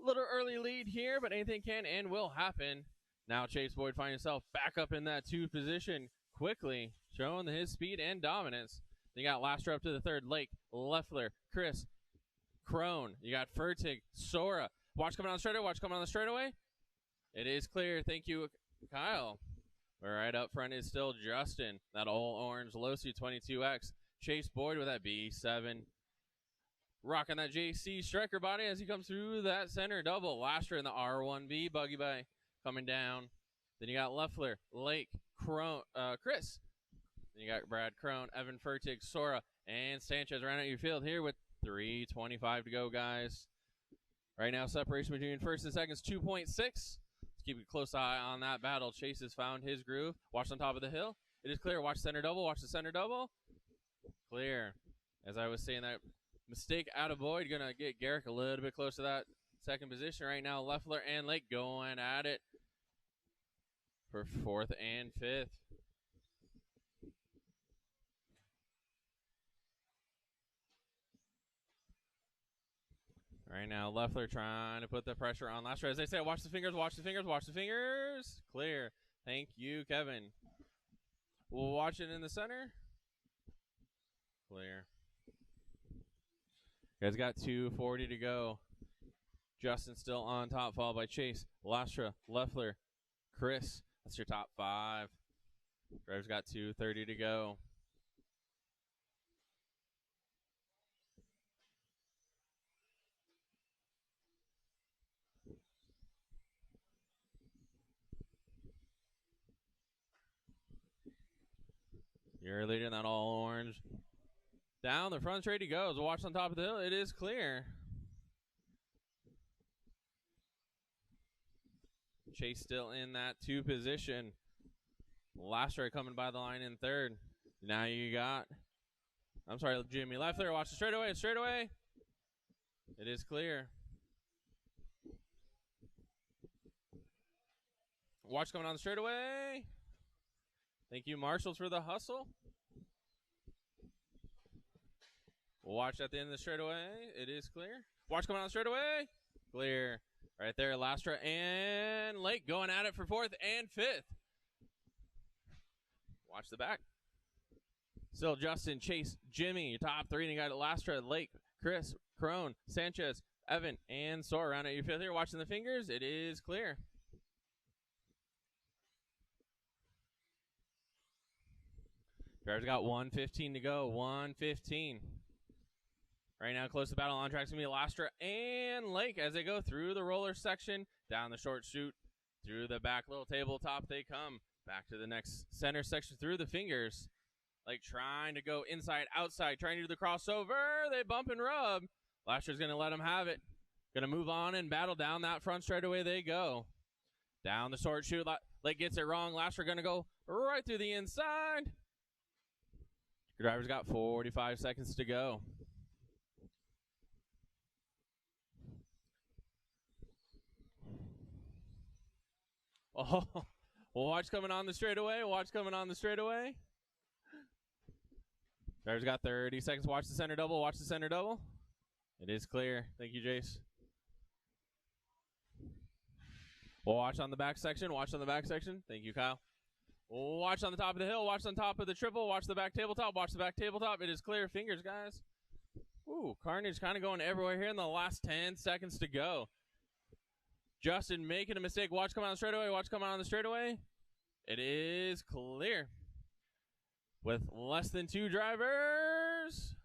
little early lead here, but anything can and will happen. Now Chase Boyd finds himself back up in that 2 position quickly, showing his speed and dominance. You got Lastra up to the 3rd. Lake, Leffler, Chris, Crone. You got Fertig, Sora. Watch coming on the straightaway. Watch coming on the straightaway. It is clear. Thank you, Kyle. Right up front is still Justin. That all orange Losi 22X. Chase Boyd with that B7. Rocking that JC striker body as he comes through that center double. Lastra in the R1B. Buggy by coming down. Then you got Leffler, Lake, Crone, Chris. Then you got Brad Crone, Evan Furtick, Sora, and Sanchez round out your field here with 3:25 to go, guys. Right now, separation between first and second is 2.6. Let's keep a close eye on that battle. Chase has found his groove. Watch on top of the hill. It is clear. Watch center double. Watch the center double. Clear. As I was saying, that mistake out of Boyd going to get Garrick a little bit close to that second position right now. Leffler and Lake going at it for fourth and fifth. Right now, Leffler trying to put the pressure on Lastra. As they say, watch the fingers, watch the fingers, watch the fingers. Clear. Thank you, Kevin. We'll watch it in the center. Clear. You guys got 2:40 to go. Justin still on top, followed by Chase, Lastra, Leffler, Chris. That's your top five. Drivers got 2:30 to go. You're leading that all orange. Down the front straight he goes. Watch on top of the hill. It is clear. Chase still in that 2 position. Lastra coming by the line in third. Now you got, Jimmy Leffler. Watch the straightaway. It's straightaway. It is clear. Watch coming on the straightaway. Thank you, Marshals, for the hustle. Watch at the end of the straightaway. It is clear. Watch coming on the straightaway. Clear. Right there, Lastra and Lake going at it for fourth and fifth. Watch the back. Still Justin, Chase, Jimmy, your top three. And you got Lastra, Lake, Chris, Crone, Sanchez, Evan, and Sora around at your fifth here. Watching the fingers. It is clear. Drivers got 1:15 to go. 1:15. Right now, close to battle on track is going to be Lastra and Lake as they go through the roller section, down the short chute, through the back little tabletop they come. Back to the next center section through the fingers. Lake trying to go inside, outside, trying to do the crossover. They bump and rub. Lastra's going to let them have it. Going to move on and battle down that front straightaway they go. Down the short chute. Lake gets it wrong. Lastra going to go right through the inside. Your driver's got 45 seconds to go. Oh, well, watch coming on the straightaway. Watch coming on the straightaway. Driver's got 30 seconds. Watch the center double. Watch the center double. It is clear. Thank you, Jace. We'll watch on the back section. Watch on the back section. Thank you, Kyle. Watch on the top of the hill. Watch on top of the triple. Watch the back tabletop. Watch the back tabletop. It is clear. Fingers, guys. Ooh, carnage kind of going everywhere here in the last 10 seconds to go. Justin making a mistake. Watch come on the straightaway. Watch come on the straightaway. It is clear. With less than 2 drivers.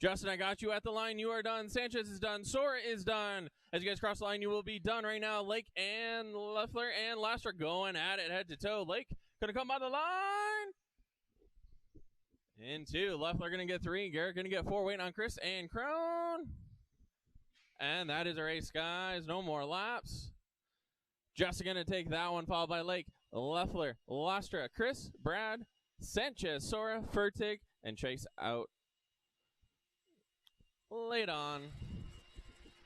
Justin, I got you at the line. You are done. Sanchez is done. Sora is done. As you guys cross the line, you will be done right now. Lake and Leffler and Lastra going at it head to toe. Lake going to come by the line. In 2. Leffler going to get 3. Garrett going to get 4. Waiting on Chris and Crone. And that is a race, guys. No more laps. Justin going to take that one, followed by Lake, Leffler, Lastra, Chris, Brad, Sanchez, Sora, Furtick, and Chase out. Late on.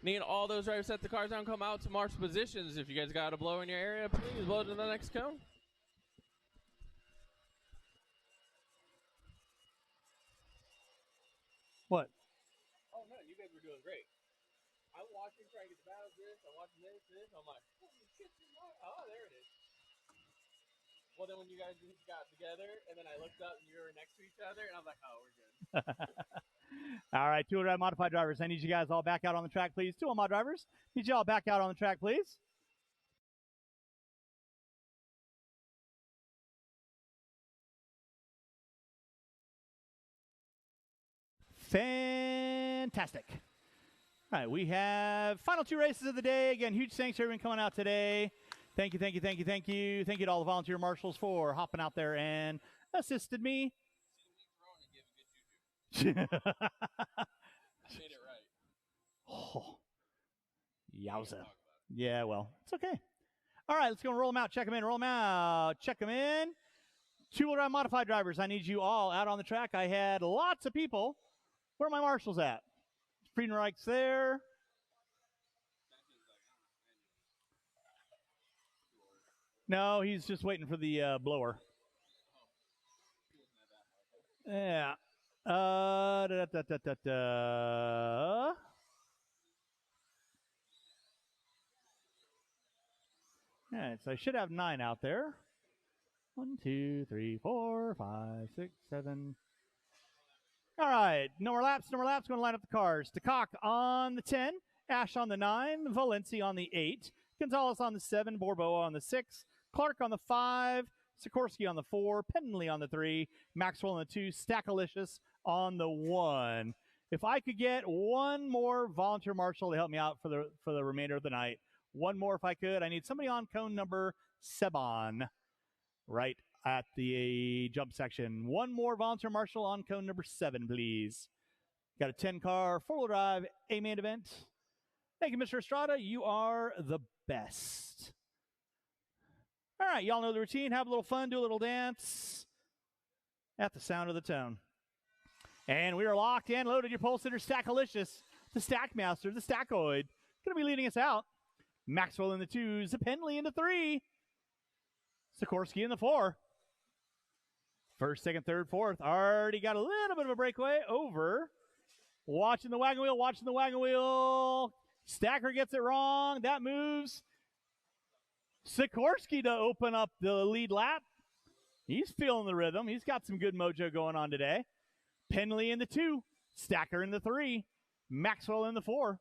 Need all those drivers set the cars down, come out to march positions. If you guys got a blow in your area, please blow to the next cone. What? Oh, no, you guys were doing great. I'm watching, trying to get the battles this. I'm watching this. I'm like, holy shit, oh, there it is. Well, then when you guys got together, and then I looked up and you were next to each other, and I was like, oh, we're good. All right, 2 modified drivers. I need you guys all back out on the track, please. 2 mod drivers. Need you all back out on the track, please. Fantastic. All right, we have final 2 races of the day. Again, huge thanks to everyone coming out today. Thank you, thank you, thank you, thank you. Thank you to all the volunteer marshals for hopping out there and assisted me. I made it right. Oh, yowza. Yeah, well, it's okay. All right, let's go and roll them out. Check them in. Roll them out. Check them in. Two-wheel drive modified drivers. I need you all out on the track. I had lots of people. Where are my marshals at? Friedenreich's there. No, he's just waiting for the blower. Yeah. Da, da, da, da, da, da. All right, so I should have 9 out there. 1, 2, 3, 4, 5, 6, 7. All right, no more laps, no more laps. Going to line up the cars. DeCock on the 10, Ash on the 9, Valencia on the 8, Gonzalez on the 7, Borboa on the 6, Clark on the 5, Sikorsky on the 4, Penley on the 3, Maxwell on the 2, Stackalicious on the 1. If I could get one more volunteer marshal to help me out for the remainder of the night, one more if I could. I need somebody on cone number 7, right at the jump section. One more volunteer marshal on cone number 7, please. Got a 10-car, 4-wheel drive, A main event. Thank you, Mr. Estrada. You are the best. All right, y'all know the routine. Have a little fun, do a little dance at the sound of the tone. And we are locked and loaded. Your pole sitter, Stackalicious, the Stackmaster, the Stackoid, going to be leading us out. Maxwell in the 2, Penley in the 3, Sikorsky in the 4. First, second, third, fourth. Already got a little bit of a breakaway over. Watching the wagon wheel, watching the wagon wheel. Stacker gets it wrong. That moves Sikorsky to open up the lead lap. He's feeling the rhythm. He's got some good mojo going on today. Penley in the 2, Stacker in the 3, Maxwell in the 4.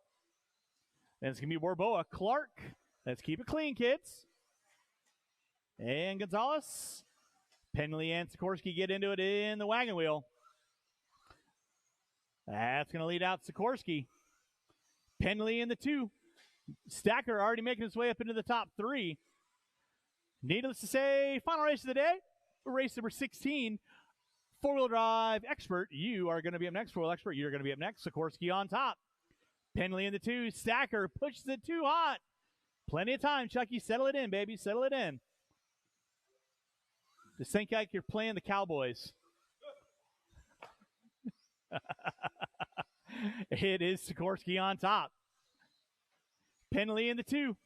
And it's going to be Borboa. Clark. Let's keep it clean, kids. And Gonzalez. Penley and Sikorsky get into it in the wagon wheel. That's going to lead out Sikorsky. Penley in the 2. Stacker already making his way up into the top 3. Needless to say, final race of the day, race number 16. 4-wheel drive expert, you are going to be up next. 4-wheel expert, you're going to be up next. Sikorsky on top. Penley in the 2. Stacker pushes it too hot. Plenty of time, Chucky. Settle it in, baby. Settle it in. Just think like you're playing the Cowboys. It is Sikorsky on top. Penley in the 2.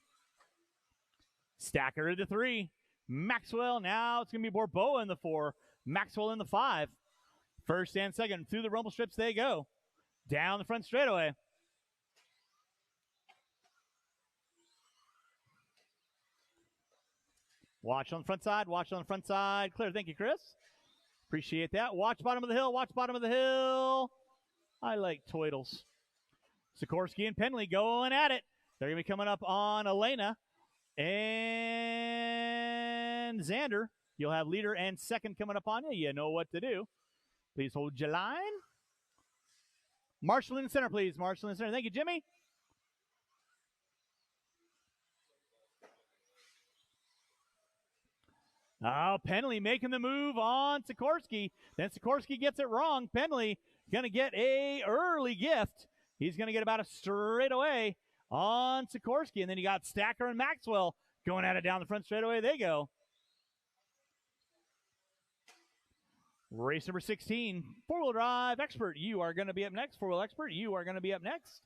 Stacker in the 3. Maxwell, now it's going to be Borboa in the 4. Maxwell in the 5. First and second, through the rumble strips they go. Down the front straightaway. Watch on the front side, watch on the front side. Clear, thank you, Chris. Appreciate that. Watch bottom of the hill, watch bottom of the hill. I like Toidles. Sikorsky and Penley going at it. They're going to be coming up on Elena and Xander. You'll have leader and second coming up on you. You know what to do. Please hold your line. Marshall in the center, please. Marshall in the center. Thank you, Jimmy. Oh, Penley making the move on Sikorsky. Then Sikorsky gets it wrong. Penley going to get a early gift. He's going to get about a straightaway on Sikorsky. And then you got Stacker and Maxwell going at it down the front straightaway. They go. Race number 16. 4-wheel drive expert, you are going to be up next. 4-wheel expert, you are going to be up next.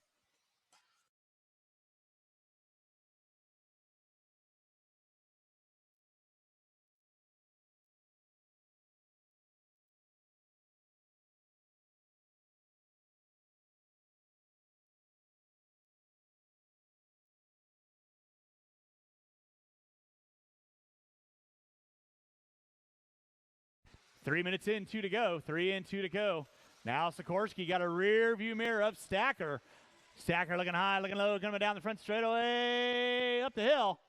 Three minutes in, 2 to go. 3 and 2 to go. Now Sikorsky got a rear view mirror of Stacker. Stacker looking high, looking low, coming down the front straightaway, up the hill.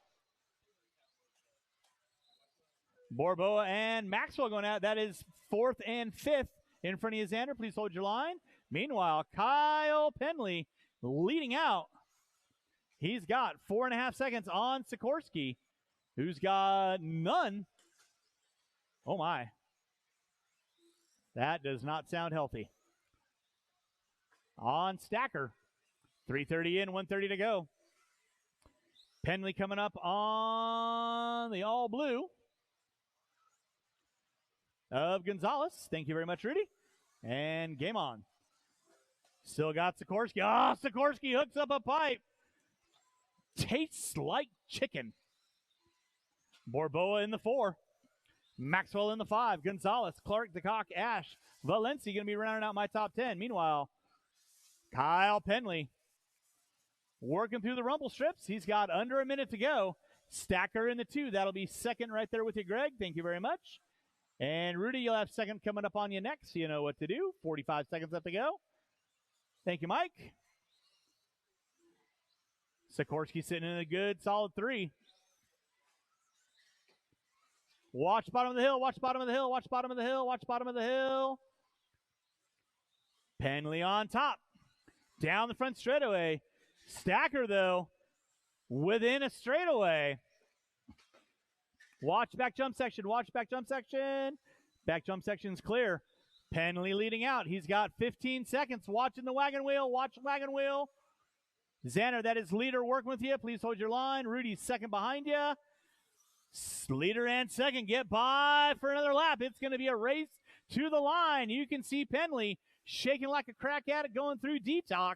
Borboa and Maxwell going out. That is 4th and 5th in front of you, Xander. Please hold your line. Meanwhile, Kyle Penley leading out. He's got 4.5 seconds on Sikorsky. who's got none. Oh, my. That does not sound healthy. On Stacker. 3:30 in, 1:30 to go. Penley coming up on the all blue of Gonzalez. Thank you very much, Rudy. And game on. Still got Sikorsky. Sikorsky hooks up a pipe. Tastes like chicken. Borboa in the 4. Maxwell in the 5. Gonzalez, Clark, DeCock, Ash. Valencia going to be rounding out my top 10. Meanwhile, Kyle Penley working through the rumble strips. He's got under a minute to go. Stacker in the 2. That'll be second right there with you, Greg. Thank you very much. And Rudy, you'll have second coming up on you next. You know what to do. 45 seconds left to go. Thank you, Mike. Sikorsky sitting in a good, solid 3. Watch bottom of the hill, watch bottom of the hill, watch bottom of the hill, watch bottom of the hill. Penley on top. Down the front straightaway. Stacker, though, within a straightaway. Watch back jump section, watch back jump section. Back jump section's clear. Penley leading out. He's got 15 seconds. Watching the wagon wheel, watch the wagon wheel. Xander, that is leader working with you. Please hold your line. Rudy's second behind you. Leader and second get by for another lap. It's going to be a race to the line. You can see Penley shaking like a crack addict going through detox.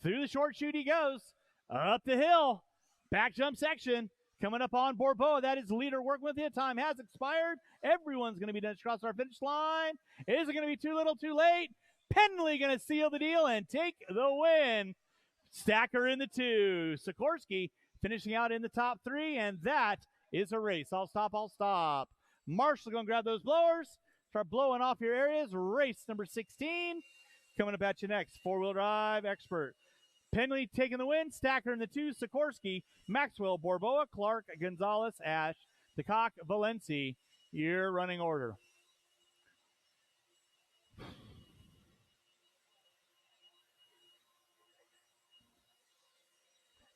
Through the short chute he goes. Up the hill. Back jump section. Coming up on Borboa. That is leader working with you. Time has expired. Everyone's going to be done across our finish line. Is it going to be too little, too late? Penley going to seal the deal and take the win. Stacker in the 2. Sikorsky finishing out in the top 3, and that is a race. I'll stop. Marshall going to grab those blowers. Start blowing off your areas. Race number 16. Coming up at you next. 4-wheel drive expert. Penley taking the win. Stacker in the 2. Sikorsky, Maxwell, Borboa, Clark, Gonzalez, Ash, DeCock, Valencia. Your running order.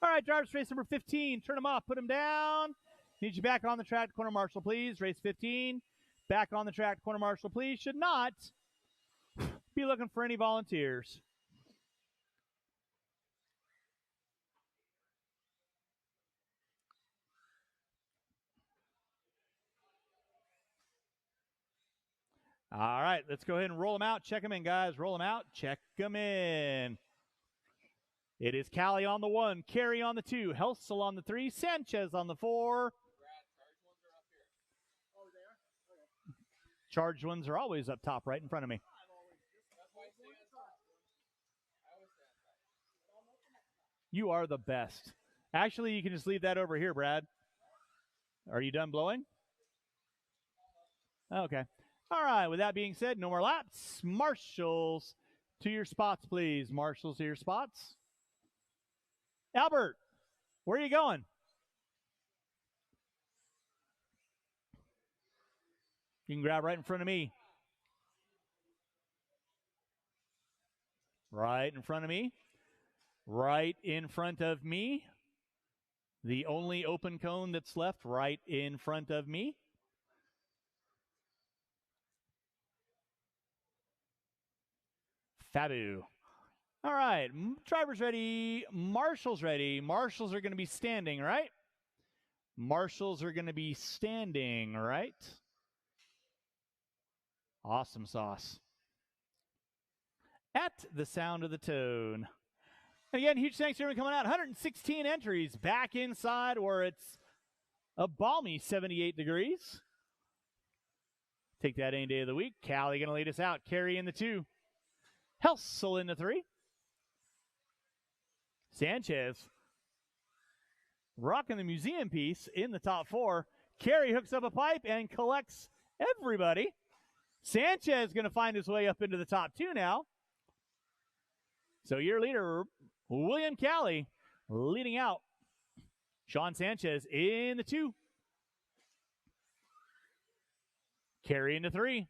All right, drivers, race number 15. Turn them off. Put them down. Need you back on the track. Corner marshal, please. Race 15. Back on the track. Corner marshal, please. Should not be looking for any volunteers. All right, let's go ahead and roll them out. Check them in, guys. Roll them out. Check them in. It is Callie on the 1, Carey on the 2, Helsel on the 3, Sanchez on the 4. Charged ones are always up top right in front of me. You are the best. Actually, you can just leave that over here, Brad. Are you done blowing? Okay. All right, with that being said, no more laps. Marshals to your spots, please. Marshals to your spots. Albert, where are you going? You can grab right in front of me. Right in front of me. Right in front of me. The only open cone that's left right in front of me. Fabu. All right, drivers ready, marshals ready. Marshals are going to be standing, right? Marshals are going to be standing, right? Awesome sauce. At the sound of the tone. And again, huge thanks to everyone coming out. 116 entries back inside where it's a balmy 78 degrees. Take that any day of the week. Callie going to lead us out. Carey in the 2. Helsel in the 3. Sanchez rocking the museum piece in the top 4. Carey hooks up a pipe and collects everybody. Sanchez going to find his way up into the top 2 now. So your leader, William Callie, leading out. Sean Sanchez in the 2. Carey in the 3.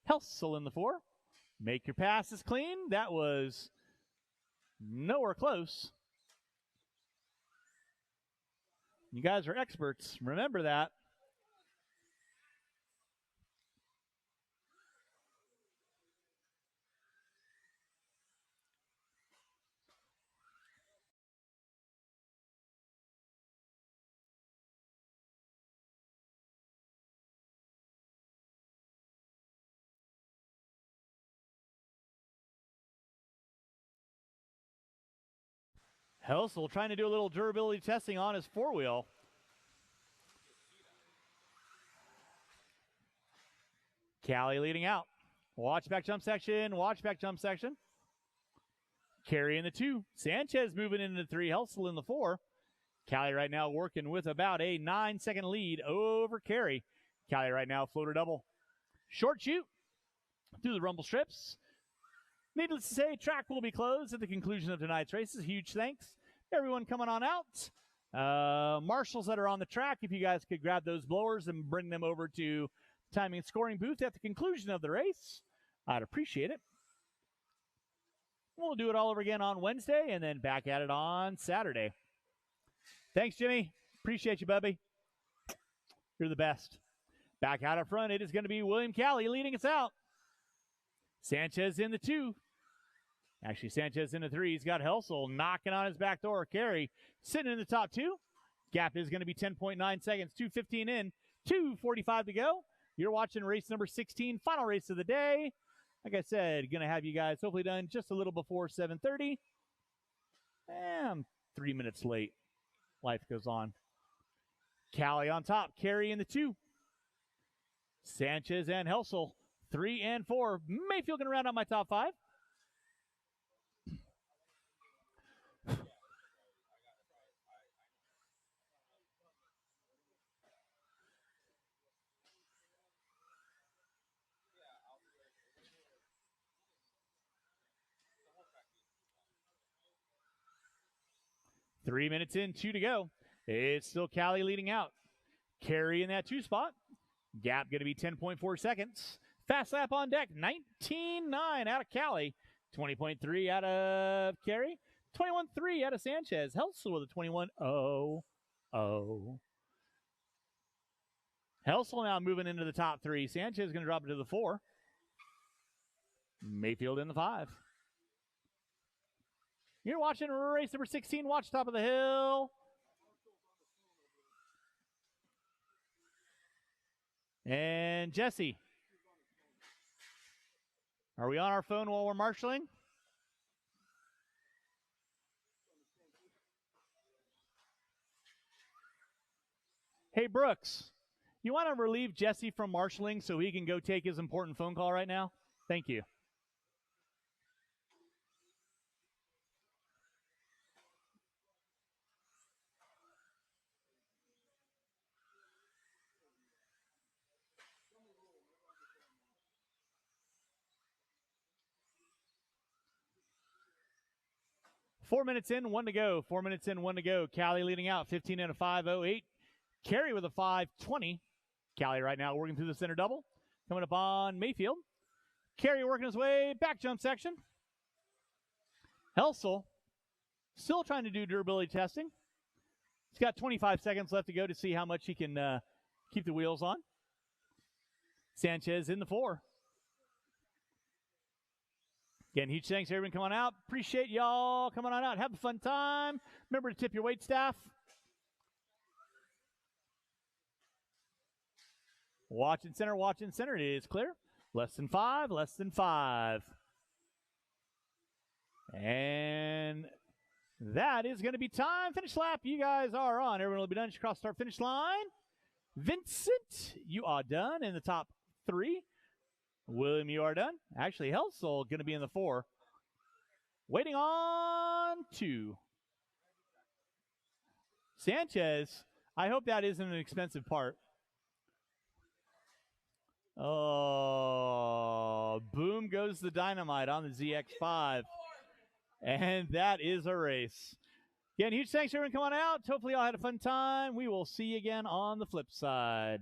Helsel in the 4. Make your passes clean. That was nowhere close. You guys are experts. Remember that. Helsel trying to do a little durability testing on his four-wheel. Callie leading out. Watch back jump section. Watch back jump section. Carey in the 2. Sanchez moving into the 3. Helsel in the 4. Callie right now working with about a 9-second lead over Carey. Callie right now floater double. Short shoot through the rumble strips. Needless to say, track will be closed at the conclusion of tonight's races. Huge thanks to everyone coming on out. Marshals that are on the track, if you guys could grab those blowers and bring them over to timing and scoring booth at the conclusion of the race, I'd appreciate it. We'll do it all over again on Wednesday and then back at it on Saturday. Thanks, Jimmy. Appreciate you, Bubby. You're the best. Back out up front, it is going to be William Callie leading us out. Sanchez in the 2. Actually, Sanchez in the 3. He's got Helsel knocking on his back door. Carey sitting in the top 2. Gap is going to be 10.9 seconds. 2:15 in, 2:45 to go. You're watching race number 16, final race of the day. Like I said, going to have you guys hopefully done just a little before 7:30. I'm 3 minutes late. Life goes on. Callie on top. Carey in the 2. Sanchez and Helsel, 3 and 4. Mayfield going to round out my top 5. Three minutes in, 2 to go. It's still Callie leading out. Carey in that 2 spot. Gap going to be 10.4 seconds. Fast lap on deck, 19.9 out of Callie. 20.3 out of Carey. 21.3 out of Sanchez. Helsel with a 21.00. Helsel now moving into the top 3. Sanchez is going to drop into the 4. Mayfield in the 5. You're watching race number 16. Watch top of the hill. And Jesse. Are we on our phone while we're marshaling? Hey, Brooks, you want to relieve Jesse from marshaling so he can go take his important phone call right now? Thank you. Four minutes in, 1 to go. 4 minutes in, 1 to go. Callie leading out, 15 and a 5.08. Carey with a 5.20. Callie right now working through the center double. Coming up on Mayfield. Carey working his way back jump section. Helsel still trying to do durability testing. He's got 25 seconds left to go to see how much he can keep the wheels on. Sanchez in the 4. Again, huge thanks to everyone coming out. Appreciate y'all coming on out. Have a fun time. Remember to tip your wait staff. Watching center, watching center. It is clear. Less than 5, less than 5. And that is going to be time. Finish lap. You guys are on. Everyone will be done. Just cross start finish line. Vincent, you are done in the top 3. William, you are done. Actually, Helsel going to be in the 4. Waiting on 2. Sanchez, I hope that isn't an expensive part. Oh, boom goes the dynamite on the ZX5. And that is a race. Again, huge thanks to everyone coming out. Hopefully y'all had a fun time. We will see you again on the flip side.